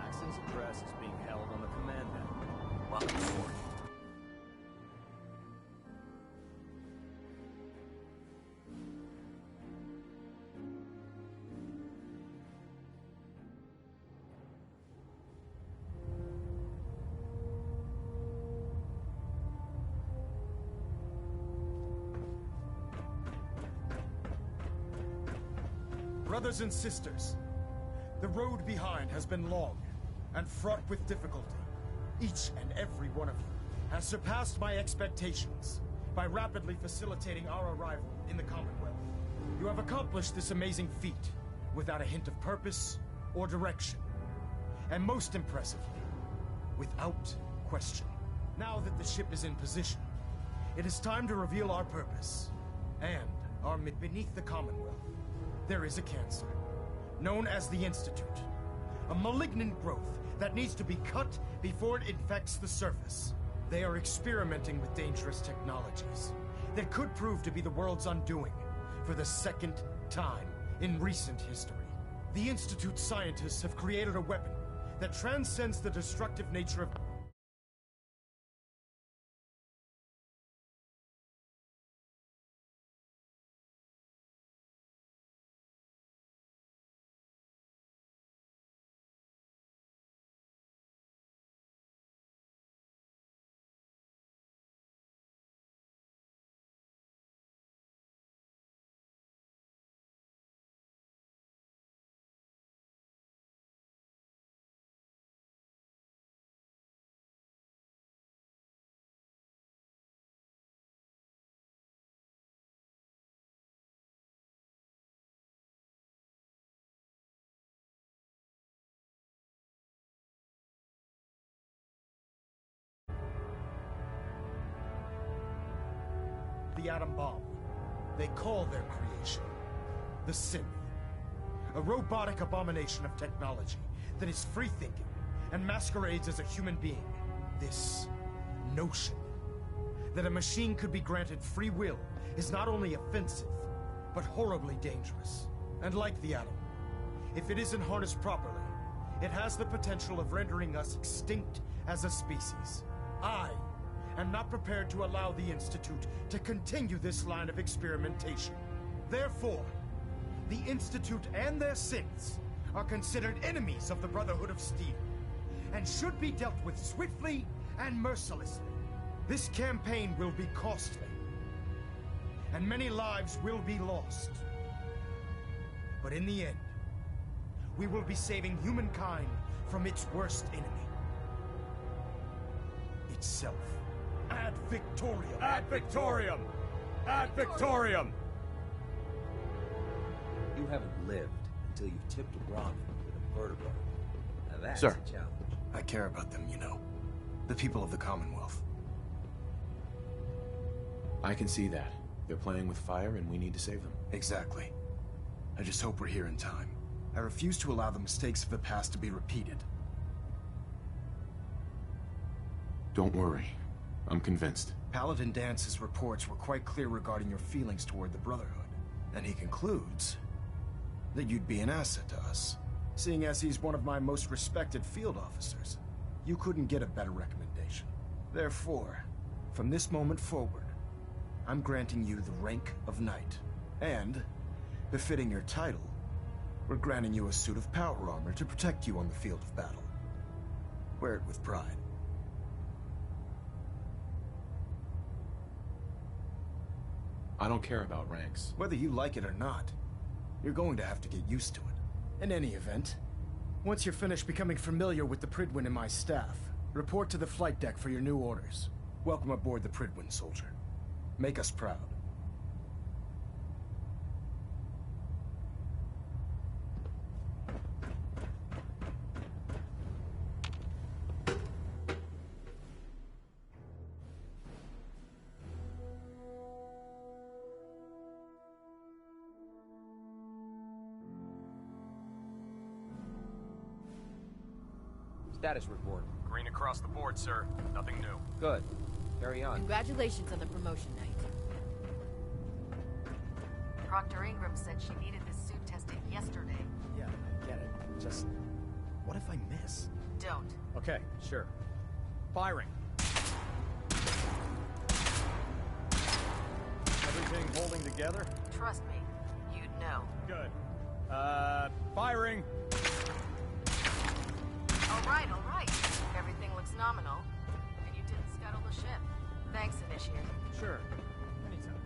Access address is being held on the command deck. Welcome aboard. Brothers and sisters, the road behind has been long and fraught with difficulty. Each and every one of you has surpassed my expectations by rapidly facilitating our arrival in the Commonwealth. You have accomplished this amazing feat without a hint of purpose or direction. And most impressively, without question. Now that the ship is in position, it is time to reveal our purpose and our beneath the Commonwealth. There is a cancer, known as the Institute. A malignant growth that needs to be cut before it infects the surface. They are experimenting with dangerous technologies that could prove to be the world's undoing for the second time in recent history. The Institute scientists have created a weapon that transcends the destructive nature of the atom bomb. They call their creation the Synth. A robotic abomination of technology that is free-thinking and masquerades as a human being. This notion that a machine could be granted free will is not only offensive, but horribly dangerous. And like the atom, if it isn't harnessed properly, it has the potential of rendering us extinct as a species. I am not prepared to allow the Institute to continue this line of experimentation. Therefore, the Institute and their synths are considered enemies of the Brotherhood of Steel, and should be dealt with swiftly and mercilessly. This campaign will be costly, and many lives will be lost. But in the end, we will be saving humankind from its worst enemy. Itself. Ad Victoriam! Ad Victoriam! Ad Victoriam! You haven't lived until you've tipped a Brahmin with a vertebra. Now that's Sir. a challenge. I care about them, you know. The people of the Commonwealth. I can see that. They're playing with fire and we need to save them. Exactly. I just hope we're here in time. I refuse to allow the mistakes of the past to be repeated. Don't worry. I'm convinced. Paladin Dance's reports were quite clear regarding your feelings toward the Brotherhood. And he concludes that you'd be an asset to us. Seeing as he's one of my most respected field officers, you couldn't get a better recommendation. Therefore, from this moment forward, I'm granting you the rank of Knight. And, befitting your title, we're granting you a suit of power armor to protect you on the field of battle. Wear it with pride. I don't care about ranks. Whether you like it or not, you're going to have to get used to it. In any event, once you're finished becoming familiar with the Prydwen and my staff, report to the flight deck for your new orders. Welcome aboard the Prydwen, soldier. Make us proud. Status report. Green across the board, sir. Nothing new. Good. Carry on. Congratulations on the promotion, Knight. Proctor Ingram said she needed this suit tested yesterday. Yeah, I get it. Just What if I miss? Don't. Okay, sure. Firing. Everything holding together? Trust me. You'd know. Good. Firing! All right. Everything looks nominal. And you didn't scuttle the ship. Thanks, Initiate. Sure. Anytime.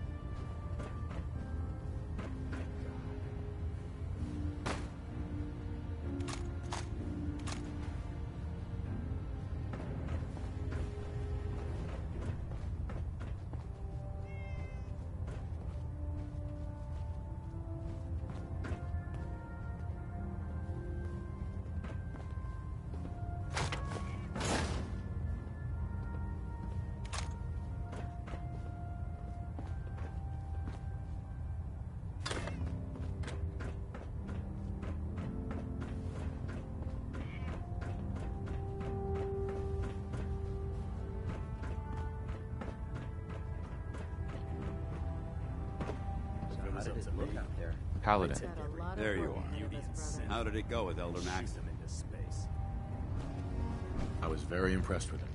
How did it look out there? Paladin. Got a lot of There you work are. ahead of us, brother. How did it go with Elder Max? Them into space. I was very impressed with him.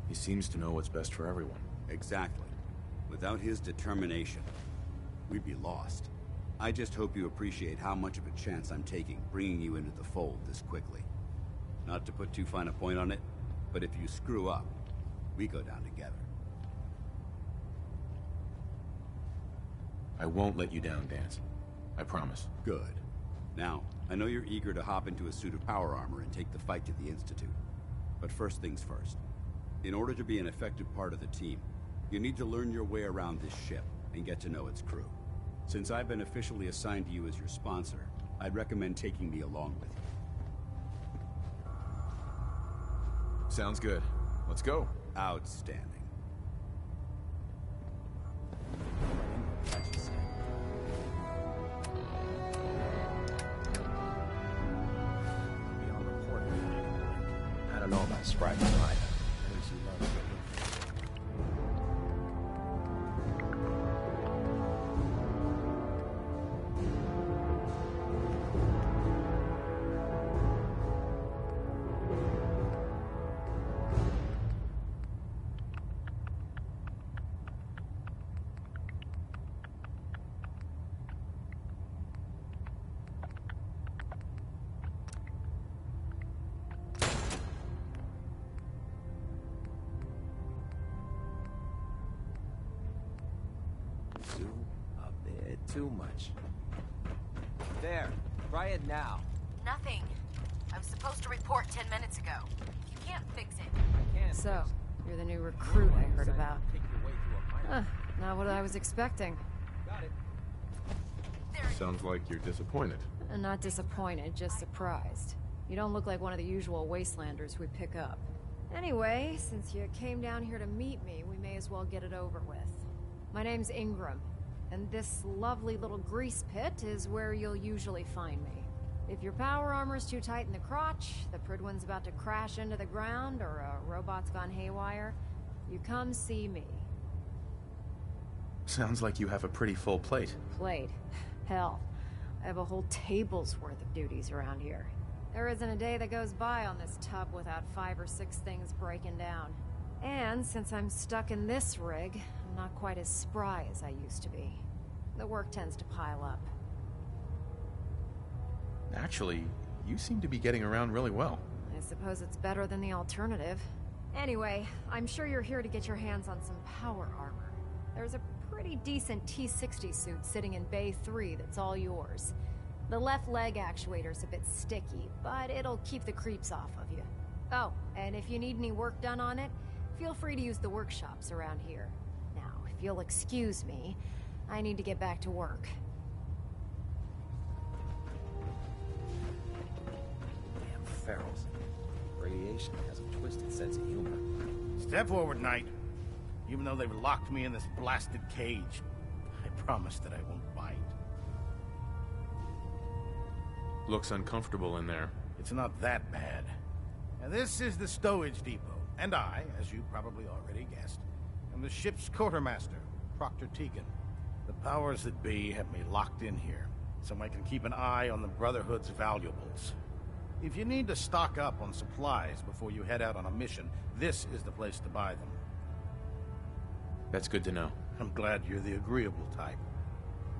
He seems to know what's best for everyone. Exactly. Without his determination, we'd be lost. I just hope you appreciate how much of a chance I'm taking bringing you into the fold this quickly. Not to put too fine a point on it, but if you screw up, we go down together. I won't let you down, Danse. I promise. Good. Now, I know you're eager to hop into a suit of power armor and take the fight to the Institute. But first things first. In order to be an effective part of the team, you need to learn your way around this ship and get to know its crew. Since I've been officially assigned to you as your sponsor, I'd recommend taking me along with you. Sounds good. Let's go. Outstanding. Be on report. I don't know about Sprite either. A bit too much. There. Try it now. Nothing. I was supposed to report 10 minutes ago. You can't fix it. Can't So, you're the new recruit I heard about. Take your way through a fire. Not what I was expecting. Got it. Sounds like you're disappointed. Not disappointed, just surprised. You don't look like one of the usual wastelanders we pick up. Anyway, since you came down here to meet me, we may as well get it over with. My name's Ingram, and this lovely little grease pit is where you'll usually find me. If your power armor's too tight in the crotch, the Pridwen's about to crash into the ground, or a robot's gone haywire, you come see me. Sounds like you have a pretty full plate. Plate. Hell, I have a whole table's worth of duties around here. There isn't a day that goes by on this tub without 5 or 6 things breaking down. And since I'm stuck in this rig, I'm not quite as spry as I used to be. The work tends to pile up. Actually, you seem to be getting around really well. I suppose it's better than the alternative. Anyway, I'm sure you're here to get your hands on some power armor. There's a pretty decent T-60 suit sitting in Bay 3 that's all yours. The left leg actuator's a bit sticky, but it'll keep the creeps off of you. Oh, and if you need any work done on it, feel free to use the workshops around here. Now, if you'll excuse me, I need to get back to work. Damn ferals. Radiation has a twisted sense of humor. Step forward, Knight. Even though they've locked me in this blasted cage, I promise that I won't bite. Looks uncomfortable in there. It's not that bad. Now, this is the stowage depot, and I, as you probably already guessed, am the ship's quartermaster, Proctor Tegan. The powers that be have me locked in here, so I can keep an eye on the Brotherhood's valuables. If you need to stock up on supplies before you head out on a mission, this is the place to buy them. That's good to know. I'm glad you're the agreeable type.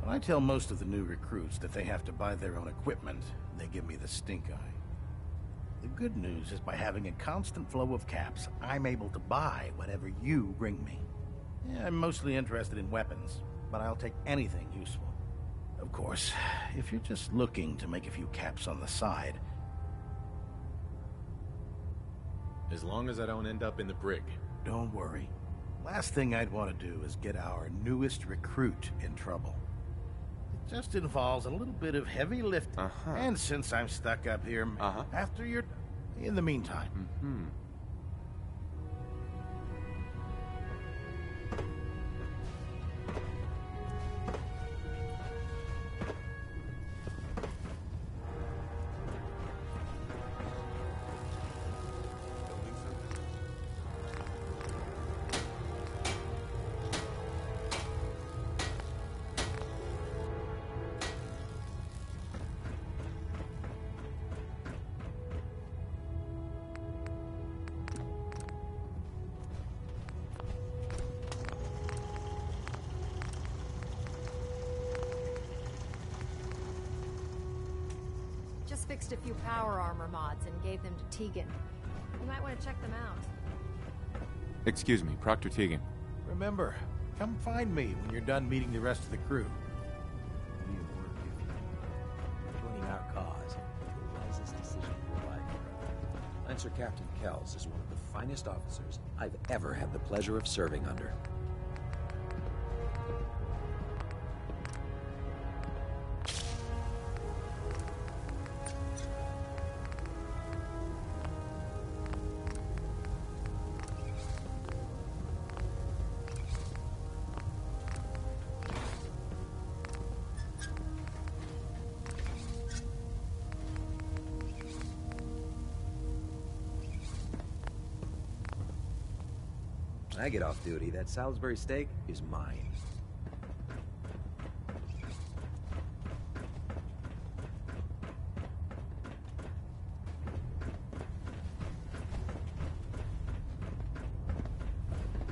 When I tell most of the new recruits that they have to buy their own equipment, they give me the stink eye. The good news is by having a constant flow of caps, I'm able to buy whatever you bring me. Yeah, I'm mostly interested in weapons, but I'll take anything useful. Of course, if you're just looking to make a few caps on the side... As long as I don't end up in the brig. Don't worry. Last thing I'd want to do is get our newest recruit in trouble. It just involves a little bit of heavy lifting. And since I'm stuck up here, after you're... In the meantime... Just fixed a few power armor mods and gave them to Tegan. You might want to check them out. Excuse me, Proctor Tegan. Remember, come find me when you're done meeting the rest of the crew. Joining our cause is the wisest decision of your life. Lancer Captain Kells is one of the finest officers I've ever had the pleasure of serving under. When I get off duty, that Salisbury steak is mine.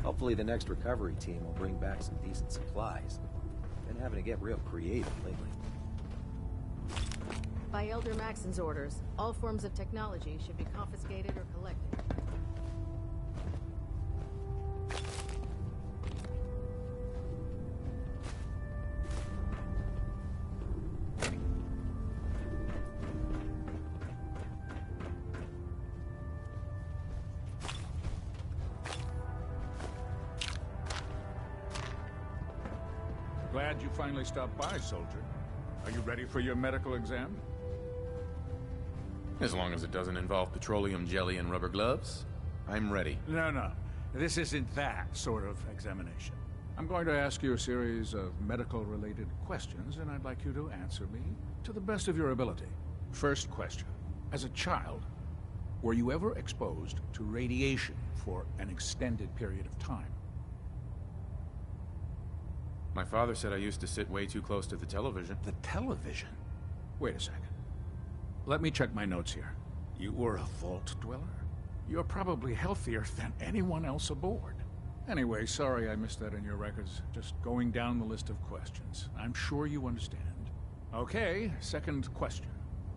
Hopefully the next recovery team will bring back some decent supplies. Been having to get real creative lately. By Elder Maxon's orders, all forms of technology should be confiscated or collected. Glad you finally stopped by, soldier. Are you ready for your medical exam? As long as it doesn't involve petroleum jelly and rubber gloves, I'm ready. No. This isn't that sort of examination. I'm going to ask you a series of medical-related questions, and I'd like you to answer me to the best of your ability. First question. As a child, were you ever exposed to radiation for an extended period of time? My father said I used to sit way too close to the television. The television? Wait a second. Let me check my notes here. You were a vault dweller? You're probably healthier than anyone else aboard. Anyway, sorry I missed that in your records. Just going down the list of questions. I'm sure you understand. Okay, second question.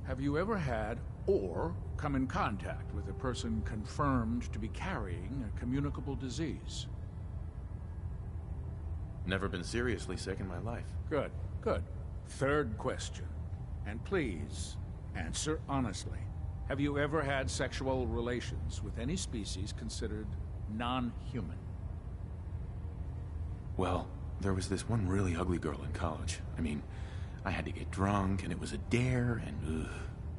Have you ever had or come in contact with a person confirmed to be carrying a communicable disease? Never been seriously sick in my life. Good. Third question. And please, answer honestly. Have you ever had sexual relations with any species considered non-human? Well, there was this one really ugly girl in college. I mean, I had to get drunk, and it was a dare, and ugh.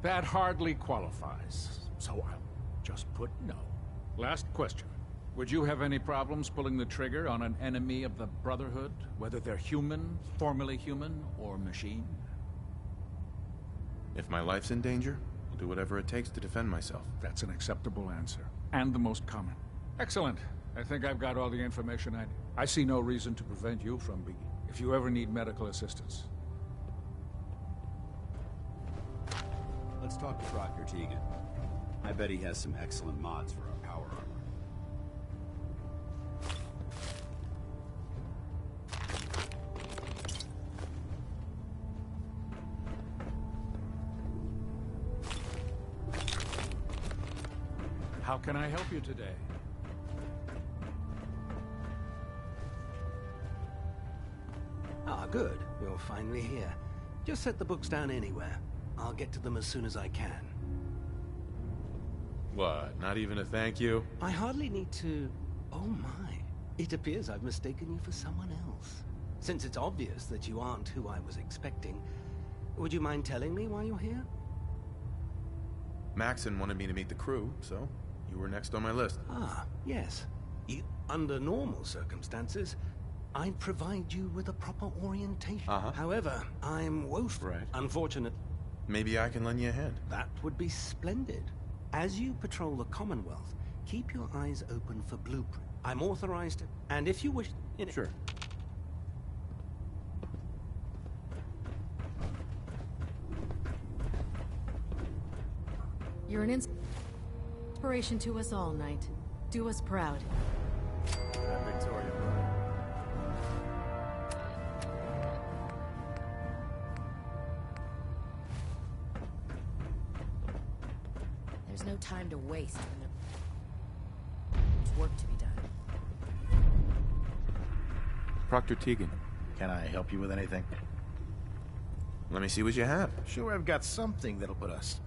That hardly qualifies, so I'll just put no. Last question. Would you have any problems pulling the trigger on an enemy of the Brotherhood, whether they're human, formerly human, or machine? If my life's in danger, I'll do whatever it takes to defend myself. That's an acceptable answer, and the most common. Excellent. I think I've got all the information I need. I see no reason to prevent you from being, if you ever need medical assistance. Let's talk to Proctor Tegan. I bet he has some excellent mods for our power armor. How can I help you today? Ah, good. You're finally here. Just set the books down anywhere. I'll get to them as soon as I can. What, not even a thank you? I hardly need to... Oh my. It appears I've mistaken you for someone else. Since it's obvious that you aren't who I was expecting, would you mind telling me why you're here? Maxon wanted me to meet the crew, so you were next on my list. Ah, yes. Under normal circumstances, I'd provide you with a proper orientation. However, I'm woeful. Right. Unfortunate. Maybe I can lend you a hand. That would be splendid. As you patrol the Commonwealth, keep your eyes open for blueprint. I'm authorized to, and if you wish... Sure. You're an inspiration to us all, Knight. Do us proud. That Victoria, There's no time to waste when there's work to be done. Proctor Tegan. Can I help you with anything? Let me see what you have. Sure, I've got something that'll put us...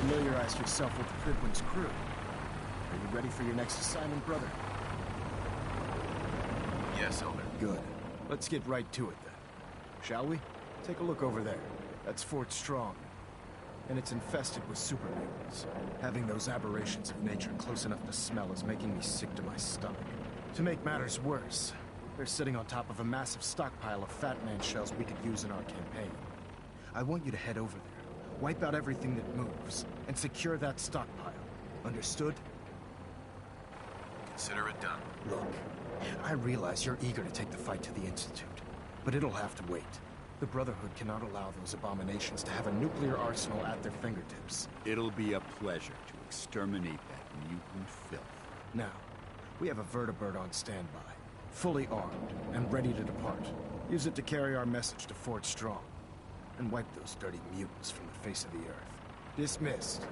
Familiarize yourself with Prydwen's crew. Are you ready for your next assignment, brother? Yes, Elder. Good. Let's get right to it, then. Shall we? Take a look over there. That's Fort Strong. And it's infested with super mutants. Having those aberrations of nature close enough to smell is making me sick to my stomach. To make matters worse, They're sitting on top of a massive stockpile of Fat Man shells we could use in our campaign. I want you to head over there, wipe out everything that moves, and secure that stockpile. Understood? Consider it done. Look, I realize you're eager to take the fight to the Institute, but it'll have to wait. The Brotherhood cannot allow those abominations to have a nuclear arsenal at their fingertips. It'll be a pleasure to exterminate that mutant filth. Now, we have a vertibird on standby, fully armed and ready to depart. Use it to carry our message to Fort Strong, and wipe those dirty mutants from the face of the earth. Dismissed.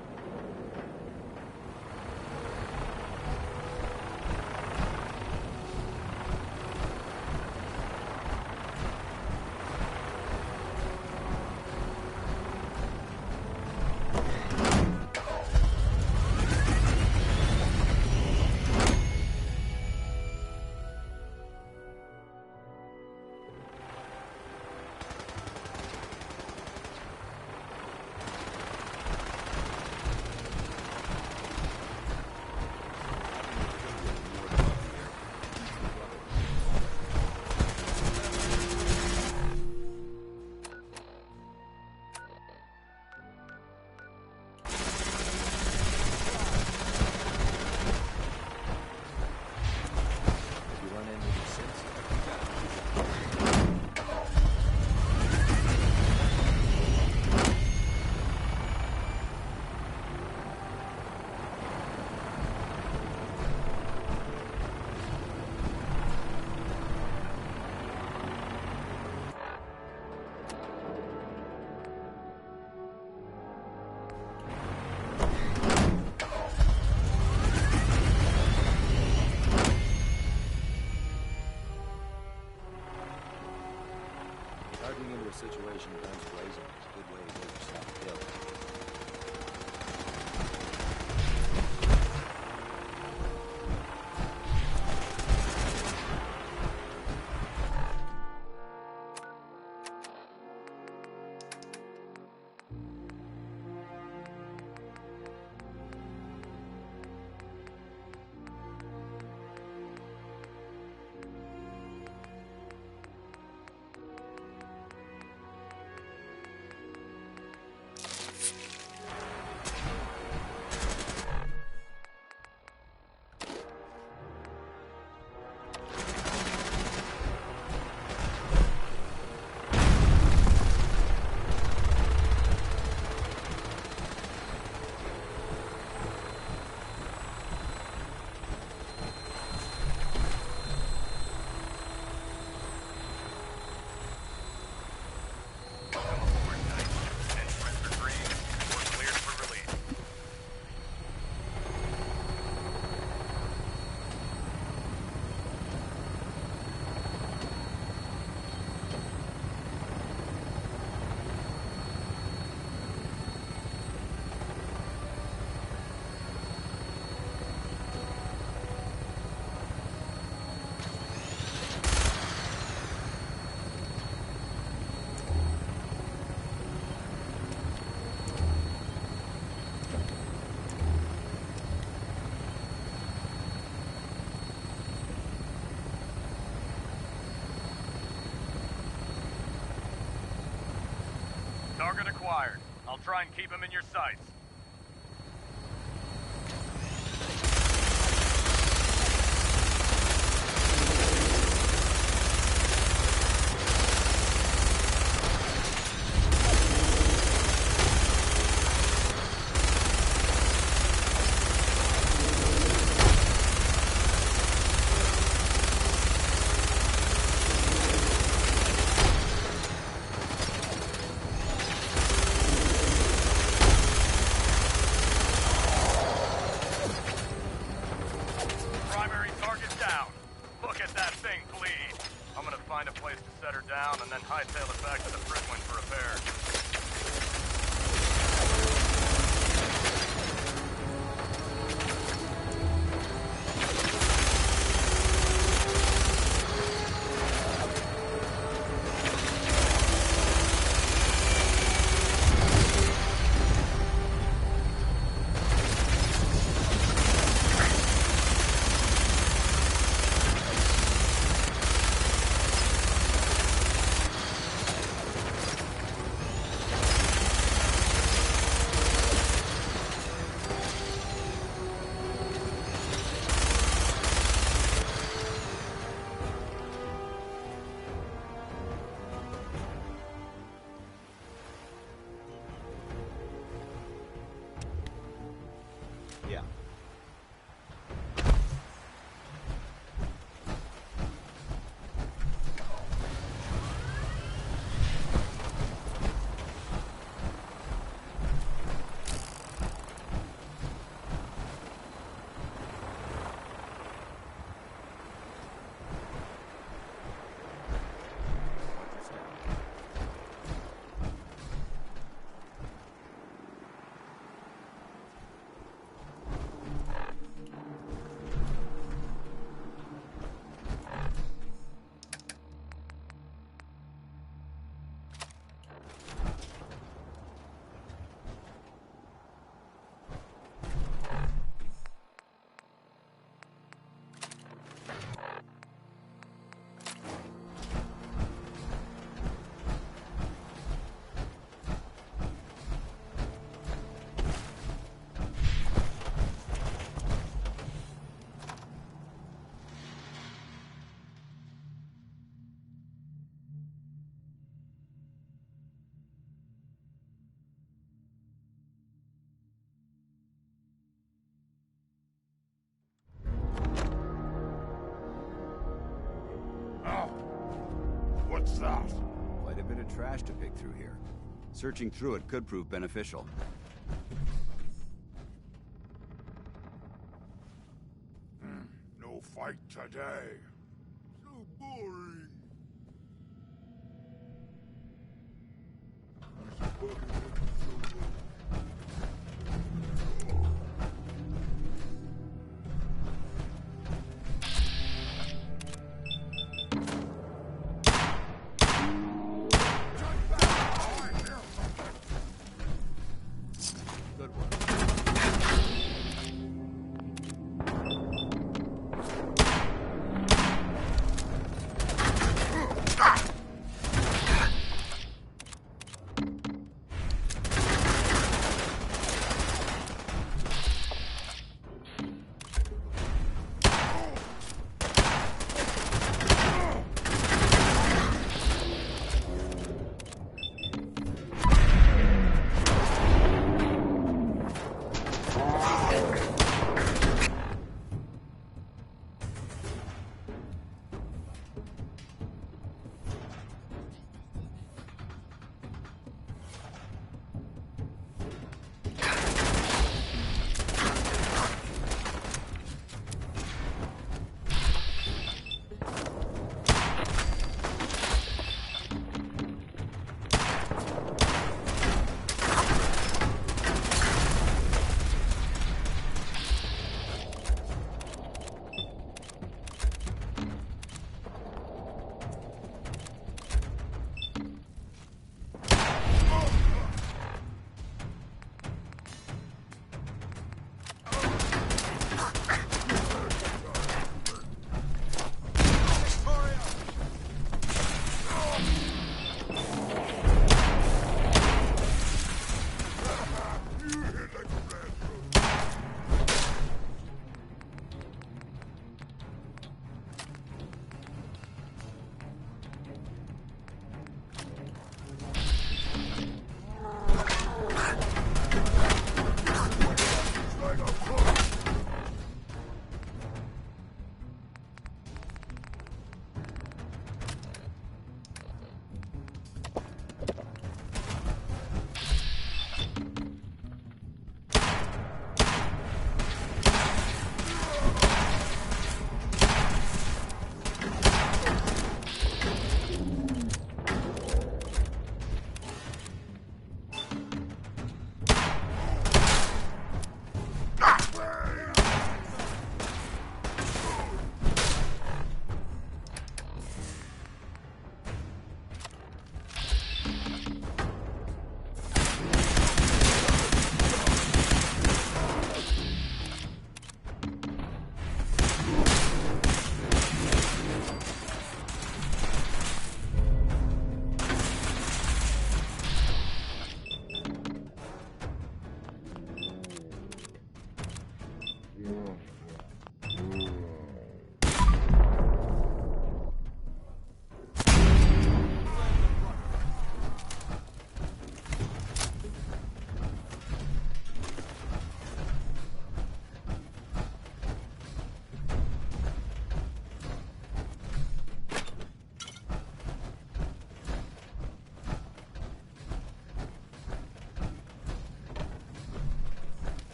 Charging into a situation guns blazing is a good way to get yourself killed. Target acquired. I'll try and keep him in your sights. trash to pick through here. Searching through it could prove beneficial. No fight today. So boring. Good work.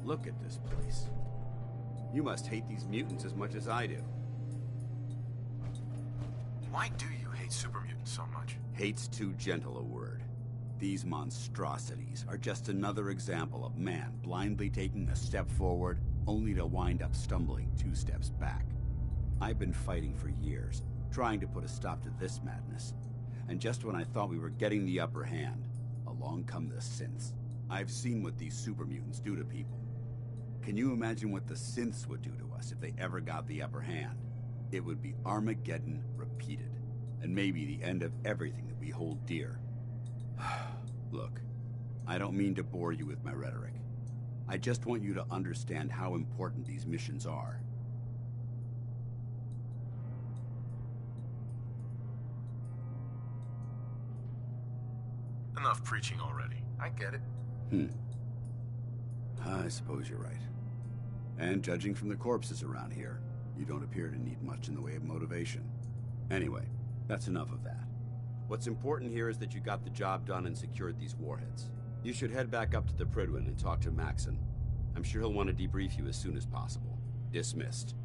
Look at this place. You must hate these mutants as much as I do. Why do you hate super mutants so much? Hate's too gentle a word. These monstrosities are just another example of man blindly taking a step forward, only to wind up stumbling 2 steps back. I've been fighting for years, trying to put a stop to this madness. And just when I thought we were getting the upper hand, along come the synths. I've seen what these super mutants do to people. Can you imagine what the synths would do to us if they ever got the upper hand? It would be Armageddon repeated, and maybe the end of everything that we hold dear. Look, I don't mean to bore you with my rhetoric. I just want you to understand how important these missions are. Enough preaching already. I get it. I suppose you're right. And judging from the corpses around here, you don't appear to need much in the way of motivation. Anyway, that's enough of that. What's important here is that you got the job done and secured these warheads. You should head back up to the Prydwen and talk to Maxson. I'm sure he'll want to debrief you as soon as possible. Dismissed.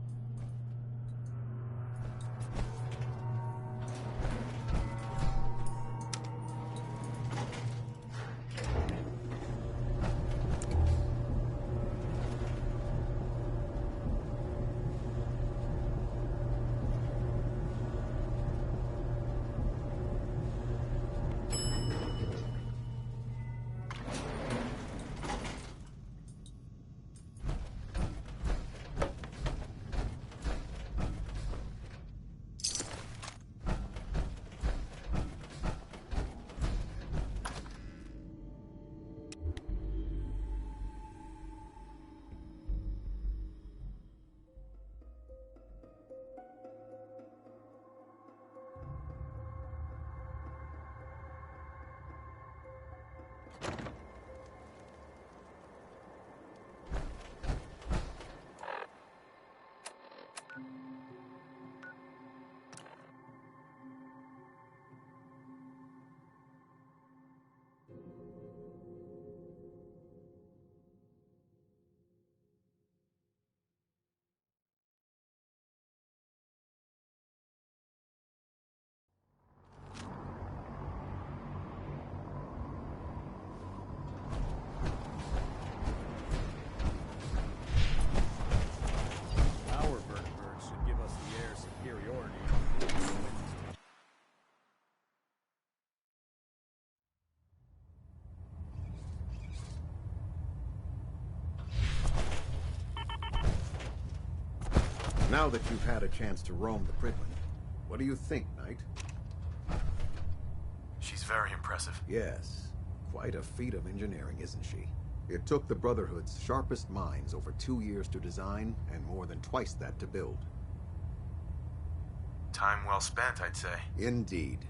Now that you've had a chance to roam the Prydwen, what do you think, Knight? She's very impressive. Yes. Quite a feat of engineering, isn't she? It took the Brotherhood's sharpest minds over 2 years to design, and more than twice that to build. Time well spent, I'd say. Indeed.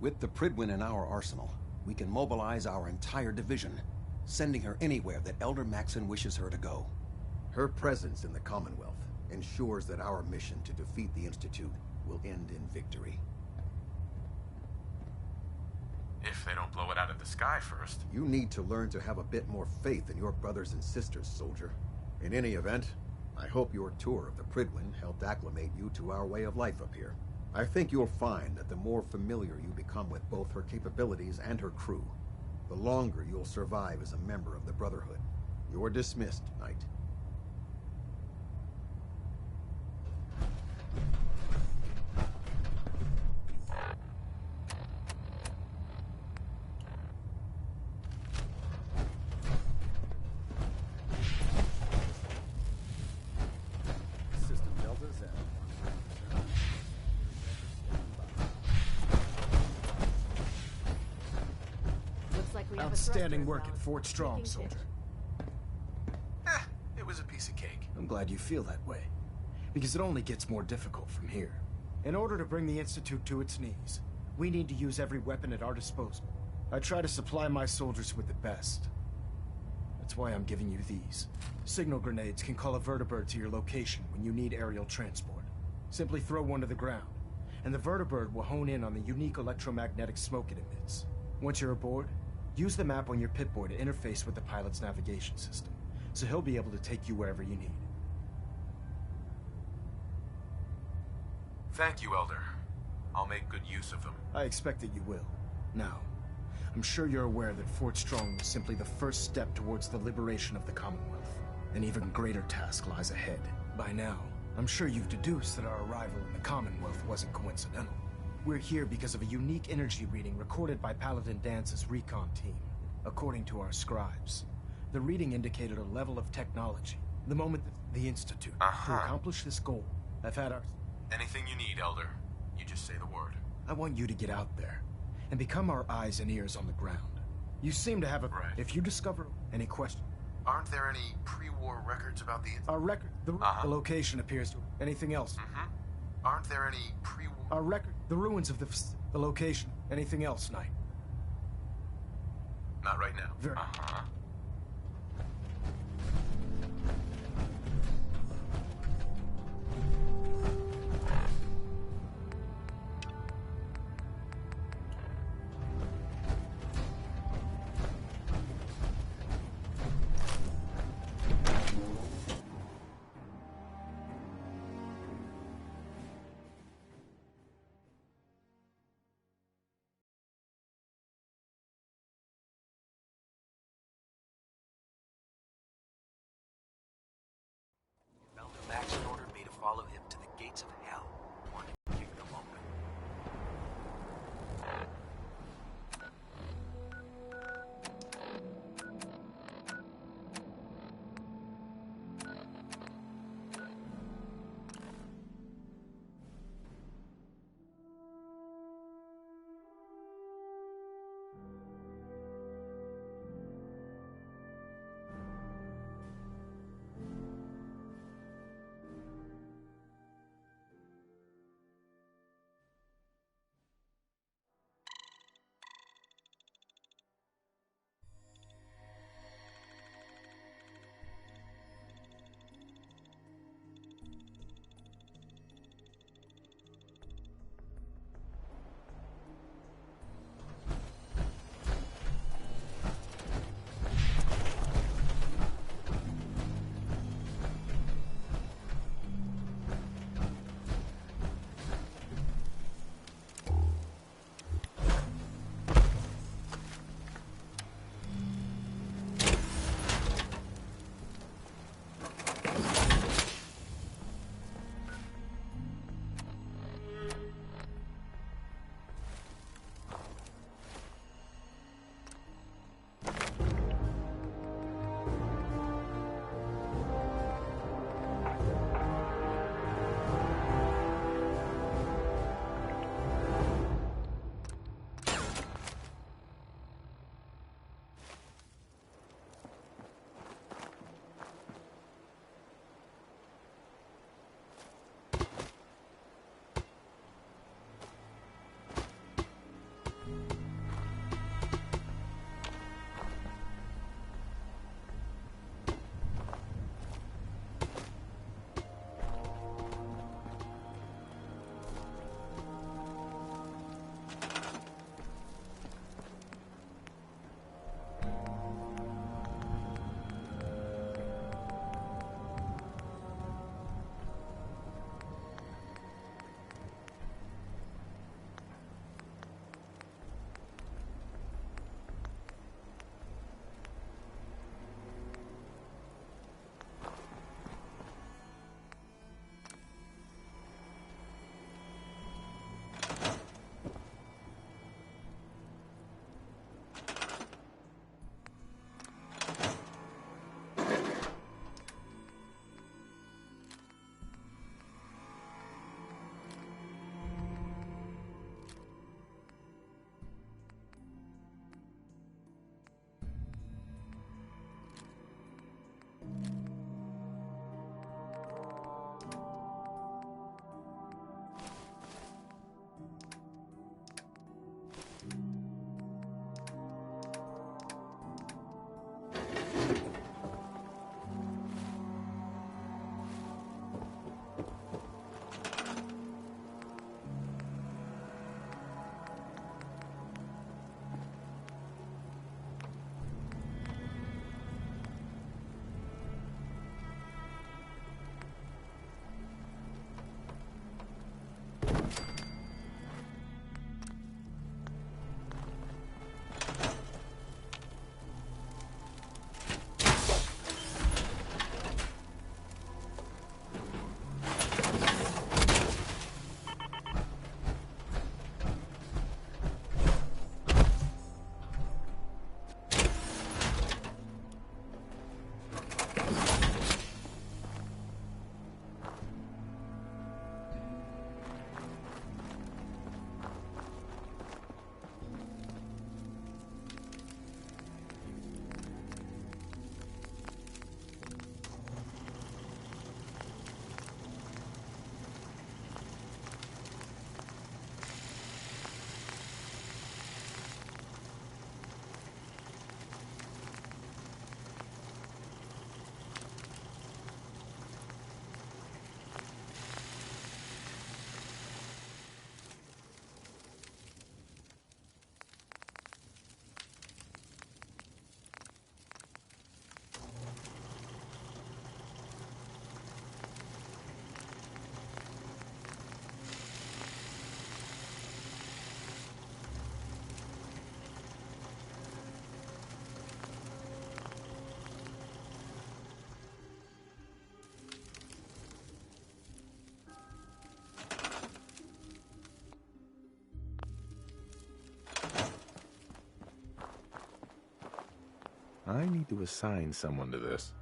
With the Prydwen in our arsenal, we can mobilize our entire division, sending her anywhere that Elder Maxson wishes her to go. Her presence in the Commonwealth ensures that our mission to defeat the Institute will end in victory. If they don't blow it out of the sky first. You need to learn to have a bit more faith in your brothers and sisters, soldier. In any event, I hope your tour of the Prydwen helped acclimate you to our way of life up here. I think you'll find that the more familiar you become with both her capabilities and her crew, the longer you'll survive as a member of the Brotherhood. You're dismissed, Knight. Outstanding work at Fort Strong, soldier. It was a piece of cake. I'm glad you feel that way, because it only gets more difficult from here. In order to bring the Institute to its knees, we need to use every weapon at our disposal. I try to supply my soldiers with the best. That's why I'm giving you these. Signal grenades can call a vertibird to your location when you need aerial transport. Simply throw one to the ground, and the vertibird will hone in on the unique electromagnetic smoke it emits. Once you're aboard, use the map on your Pip-Boy to interface with the pilot's navigation system. so he'll be able to take you wherever you need. Thank you, Elder. I'll make good use of them. I expect that you will. Now, I'm sure you're aware that Fort Strong was simply the first step towards the liberation of the Commonwealth. An even greater task lies ahead. By now, I'm sure you've deduced that our arrival in the Commonwealth wasn't coincidental. We're here because of a unique energy reading recorded by Paladin Dance's recon team. According to our scribes, the reading indicated a level of technology. The moment that the Institute, to accomplish this goal, I've had our... Anything you need, Elder. You just say the word. I want you to get out there and become our eyes and ears on the ground. You seem to have a... Right. If you discover any questions... Aren't there any pre-war records about the... Our record... The location appears to... Anything else? Aren't there any pre-war... Our record... The ruins of the location. Anything else, Knight? Not right now. Very... I need to assign someone to this.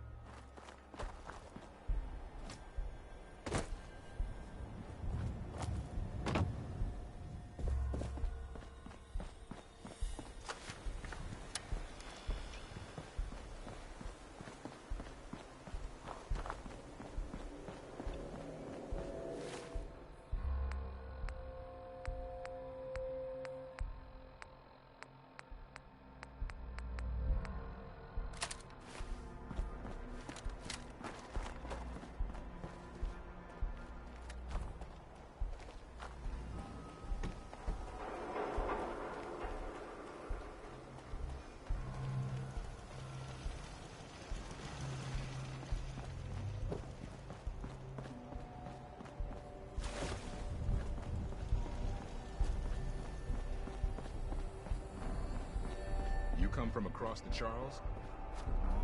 You come from across the Charles?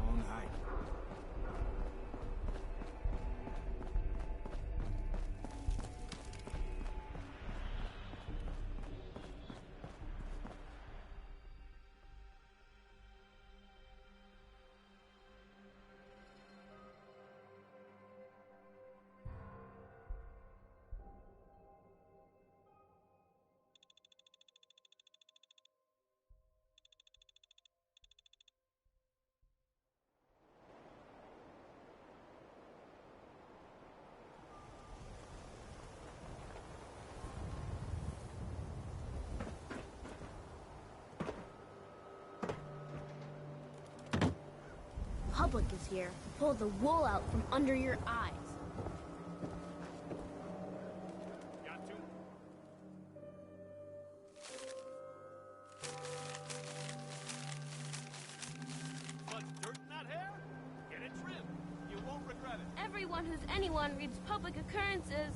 All night. Public is here to pull the wool out from under your eyes. Got to. Much dirt in that hair? Get it trimmed. You won't regret it. Everyone who's anyone reads public occurrences.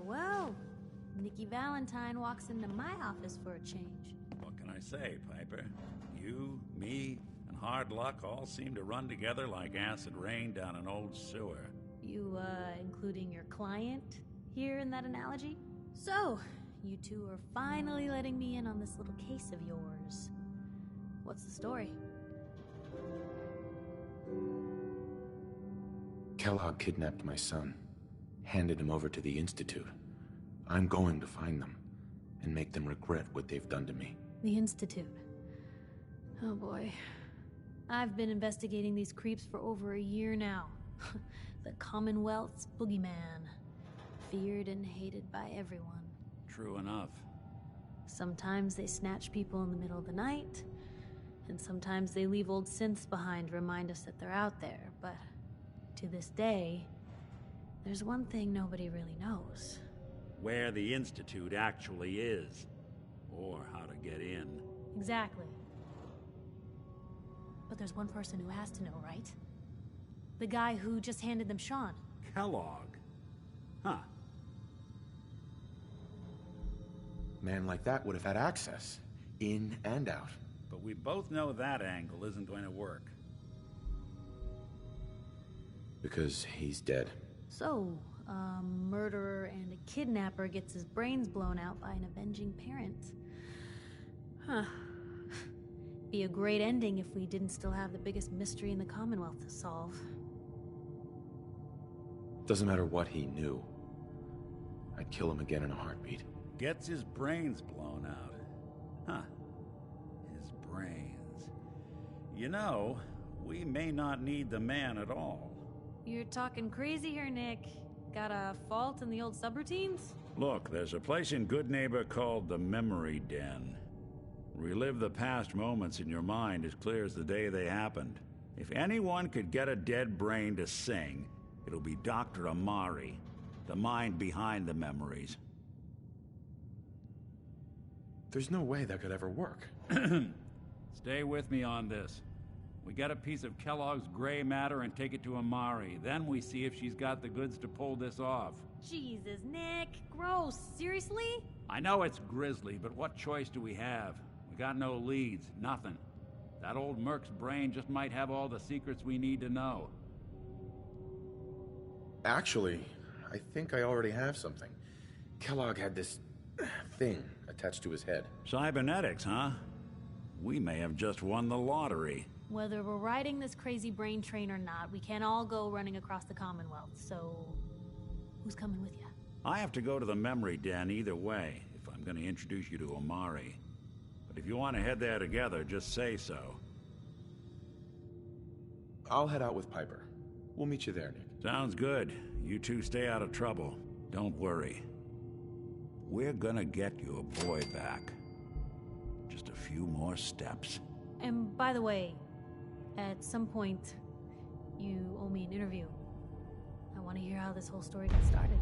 Well, Nikki Valentine walks into my office for a change. What can I say, Piper? You, me, and hard luck all seem to run together like acid rain down an old sewer. You, including your client here in that analogy? So, you two are finally letting me in on this little case of yours. What's the story? Kellogg kidnapped my son, handed him over to the Institute. I'm going to find them and make them regret what they've done to me. The Institute. Oh boy. I've been investigating these creeps for over a year now. The Commonwealth's boogeyman. Feared and hated by everyone. True enough. Sometimes they snatch people in the middle of the night, and sometimes they leave old synths behind to remind us that they're out there, but to this day, there's one thing nobody really knows. Where the Institute actually is. Or how to get in. Exactly. But there's one person who has to know, right? The guy who just handed them Sean. Kellogg? Huh. Man like that would have had access, in and out. But we both know that angle isn't going to work. Because he's dead. So, a murderer and a kidnapper gets his brains blown out by an avenging parent. Huh. Be a great ending if we didn't still have the biggest mystery in the Commonwealth to solve. Doesn't matter what he knew. I'd kill him again in a heartbeat. Gets his brains blown out. Huh. His brains. You know, we may not need the man at all. You're talking crazy here, Nick. Got a fault in the old subroutines? Look, there's a place in Good Neighbor called the Memory Den. Relive the past moments in your mind as clear as the day they happened. If anyone could get a dead brain to sing, it'll be Dr. Amari, the mind behind the memories. There's no way that could ever work. Stay with me on this. We get a piece of Kellogg's gray matter and take it to Amari. Then we see if she's got the goods to pull this off. Jesus, Nick. Gross. Seriously? I know it's grisly, but what choice do we have? We got no leads, nothing. That old merc's brain just might have all the secrets we need to know. Actually, I think I already have something. Kellogg had this thing attached to his head. Cybernetics, huh? We may have just won the lottery. Whether we're riding this crazy brain train or not, we can't all go running across the Commonwealth, so... who's coming with you? I have to go to the memory den either way, if I'm going to introduce you to Omari. But if you want to head there together, just say so. I'll head out with Piper. We'll meet you there, Nick. Sounds good. You two stay out of trouble. Don't worry. We're gonna get your boy back. Just a few more steps. And by the way, at some point, you owe me an interview. I want to hear how this whole story got started.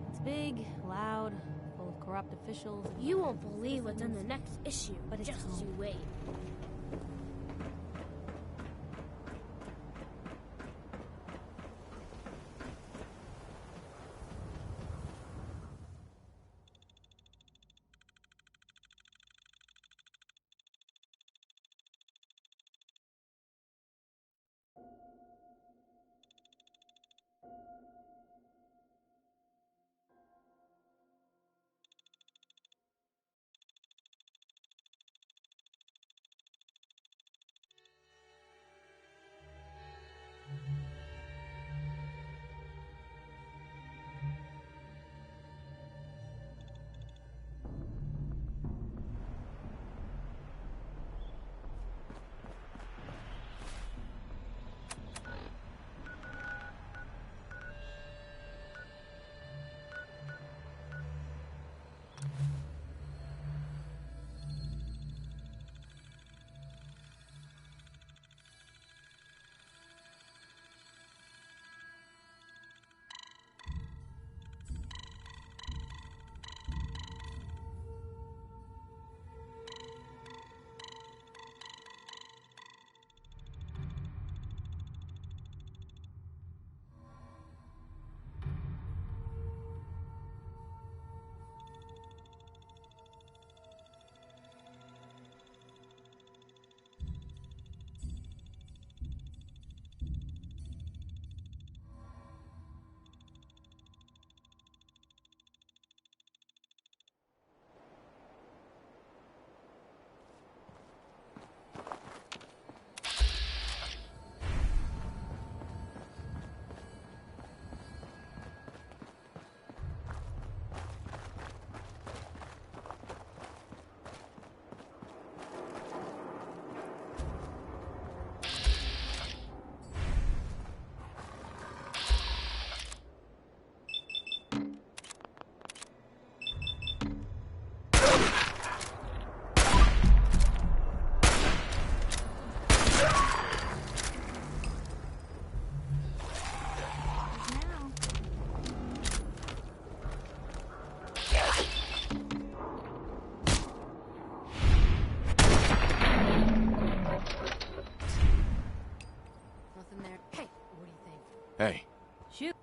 It's big, loud, full of corrupt officials. You won't believe what's in the next issue, but it's just home. you wait. Hey. Shoot.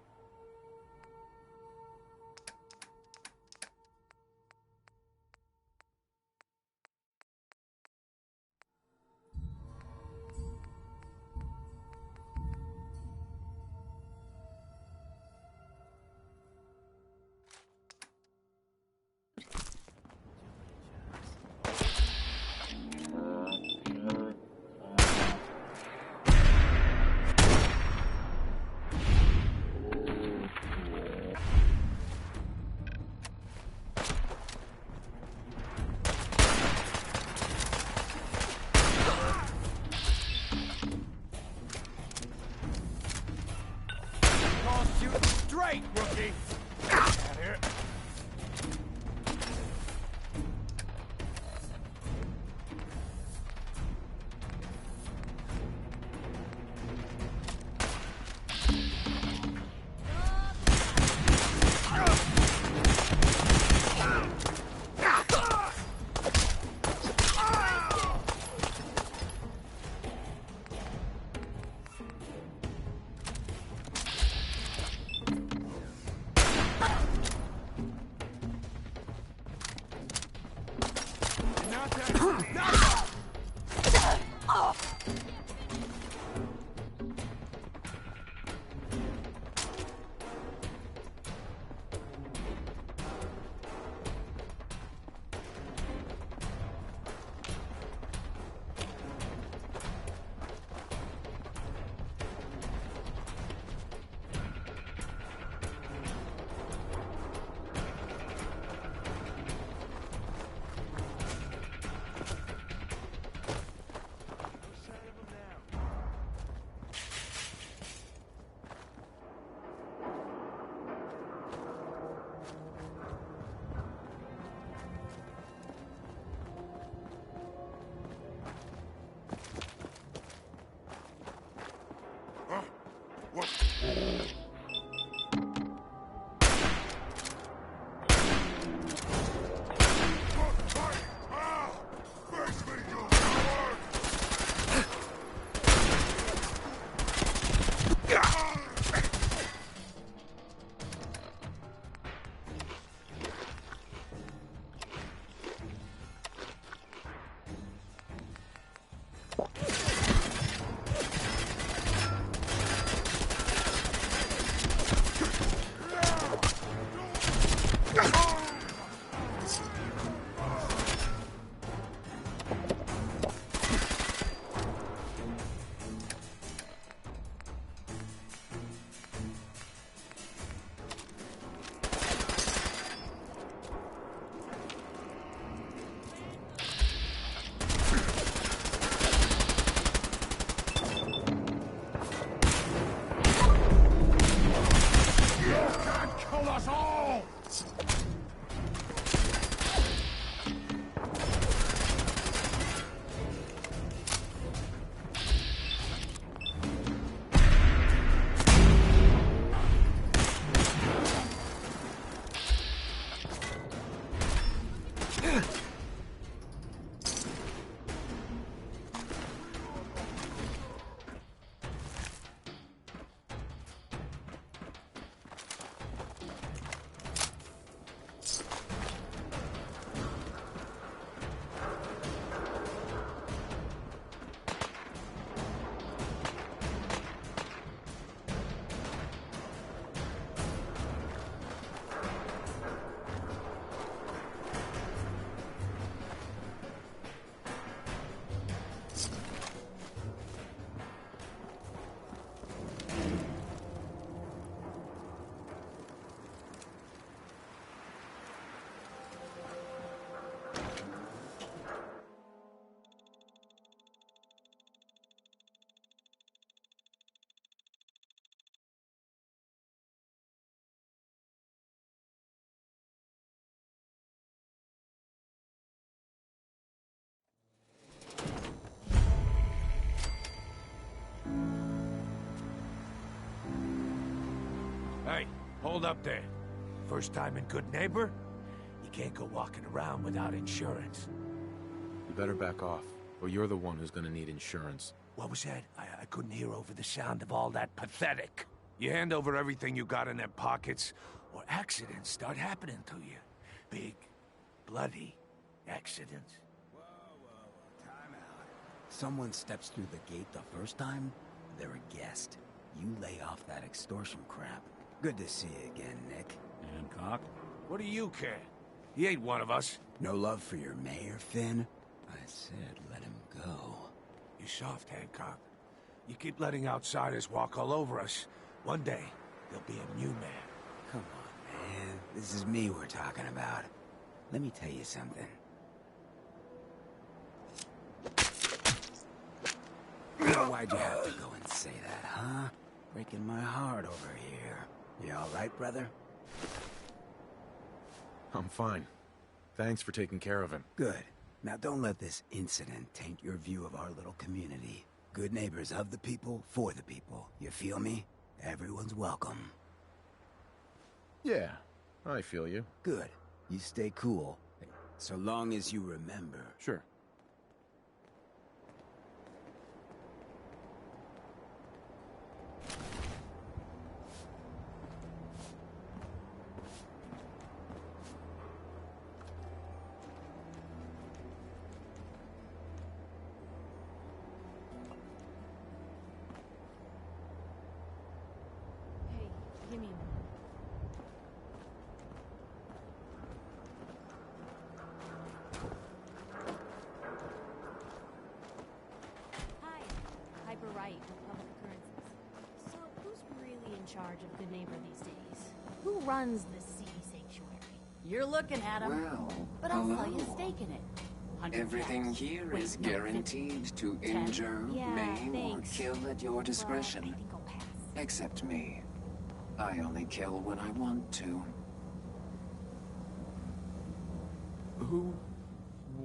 Hey, hold up there. First time in Good Neighbor? You can't go walking around without insurance. You better back off, or you're the one who's gonna need insurance. What was that? I couldn't hear over the sound of all that pathetic. You hand over everything you got in their pockets, or accidents start happening to you. Big, bloody accidents. Time out. Someone steps through the gate the first time, they're a guest. You lay off that extortion crap. Good to see you again, Nick. Hancock? What do you care? He ain't one of us. No love for your mayor, Finn? I said let him go. You soft, Hancock. You keep letting outsiders walk all over us. One day, there'll be a new man. Come on, man. This is me we're talking about. Let me tell you something. Why'd you have to go and say that, huh? Breaking my heart over here. You all right, brother? I'm fine. Thanks for taking care of him. Good. Now don't let this incident taint your view of our little community. Good neighbors of the people, for the people. You feel me? Everyone's welcome. Yeah, I feel you. Good. You stay cool. So long as you remember. Sure. tight with public occurrences. So, who's really in charge of Good Neighbor these days? Who runs the sea sanctuary? You're looking at him. Well, but I'll sell hello. you a stake in it. 100 Everything cash. here Wait, is no, guaranteed 50. to 10. injure, Yeah, maim, thanks. or kill at your discretion. Well, I think I'll pass. Except me. I only kill when I want to.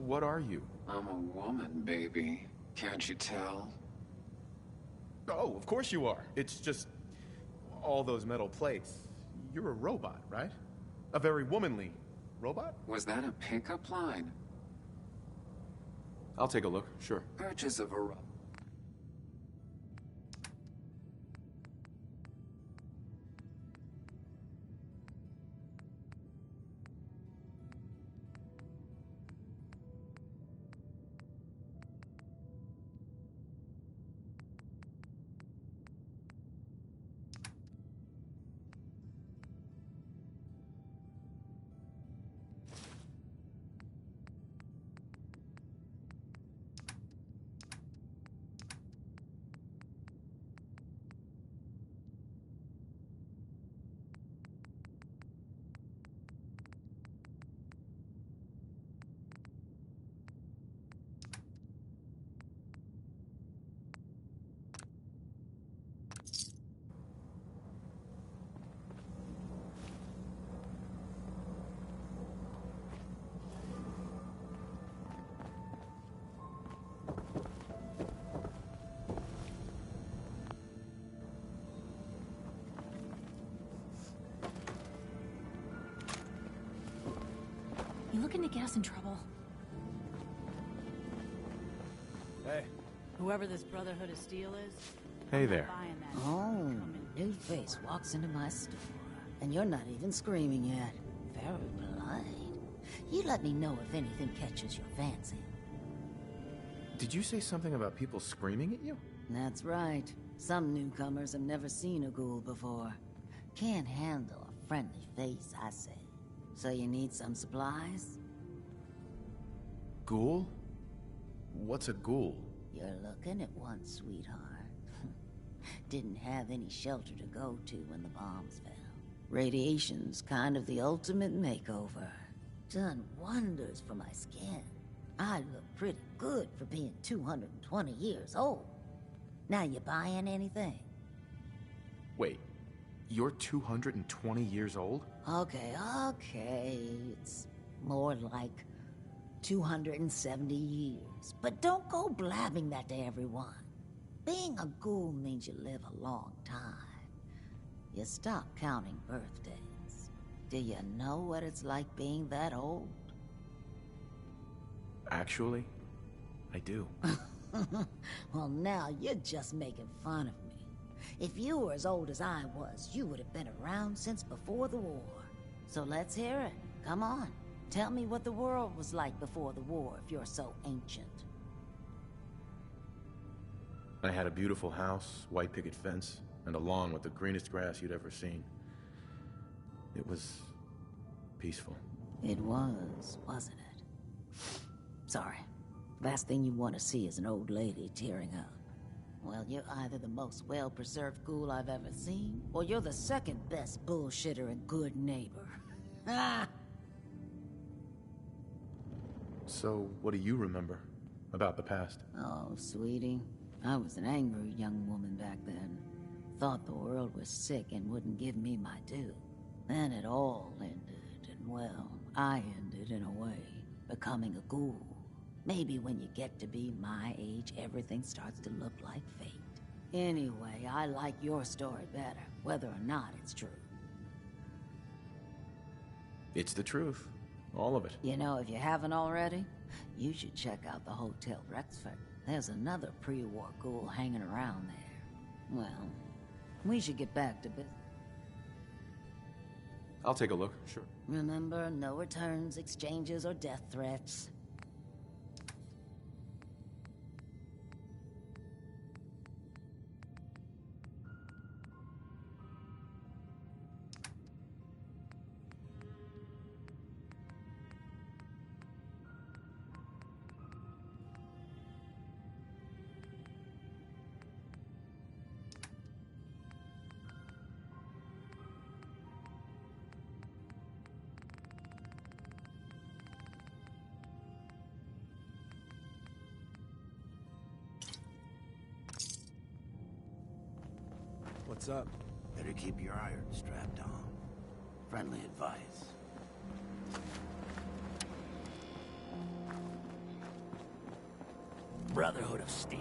What are you? I'm a woman, baby. Can't you tell? Oh, of course you are. It's just all those metal plates. You're a robot, right? A very womanly robot? Was that a pickup line? I'll take a look, sure. Purchase of a... You looking to get us in trouble? Hey. Whoever this Brotherhood of Steel is, Hey there. buying that. Oh, new face walks into my store, and you're not even screaming yet. Very polite. You let me know if anything catches your fancy. Did you say something about people screaming at you? That's right. Some newcomers have never seen a ghoul before. Can't handle a friendly face, I say. So you need some supplies? Ghoul? What's a ghoul? You're looking at one, sweetheart. Didn't have any shelter to go to when the bombs fell. Radiation's kind of the ultimate makeover. Done wonders for my skin. I look pretty good for being 220 years old. Now you buying anything? Wait, you're 220 years old? Okay. It's more like 270 years. But don't go blabbing that to everyone. Being a ghoul means you live a long time. You stop counting birthdays. Do you know what it's like being that old? Actually, I do. Well, now you're just making fun of me. If you were as old as I was, you would have been around since before the war. So let's hear it. Come on. Tell me what the world was like before the war if you're so ancient. I had a beautiful house, white picket fence, and a lawn with the greenest grass you'd ever seen. It was peaceful. It was, wasn't it? Sorry. Last thing you want to see is an old lady tearing up. Well, you're either the most well-preserved ghoul I've ever seen, or you're the second best bullshitter and good neighbor. Ah! So, what do you remember about the past? Oh, sweetie. I was an angry young woman back then. Thought the world was sick and wouldn't give me my due. Then it all ended, and well, I ended in a way, becoming a ghoul. Maybe when you get to be my age, everything starts to look like fate. Anyway, I like your story better, whether or not it's true. It's the truth. All of it. You know, if you haven't already, you should check out the Hotel Rexford. There's another pre-war ghoul hanging around there. Well, we should get back to business. I'll take a look, sure. Remember, no returns, exchanges, or death threats. What's up? Better keep your iron strapped on. Friendly advice. Brotherhood of Steel.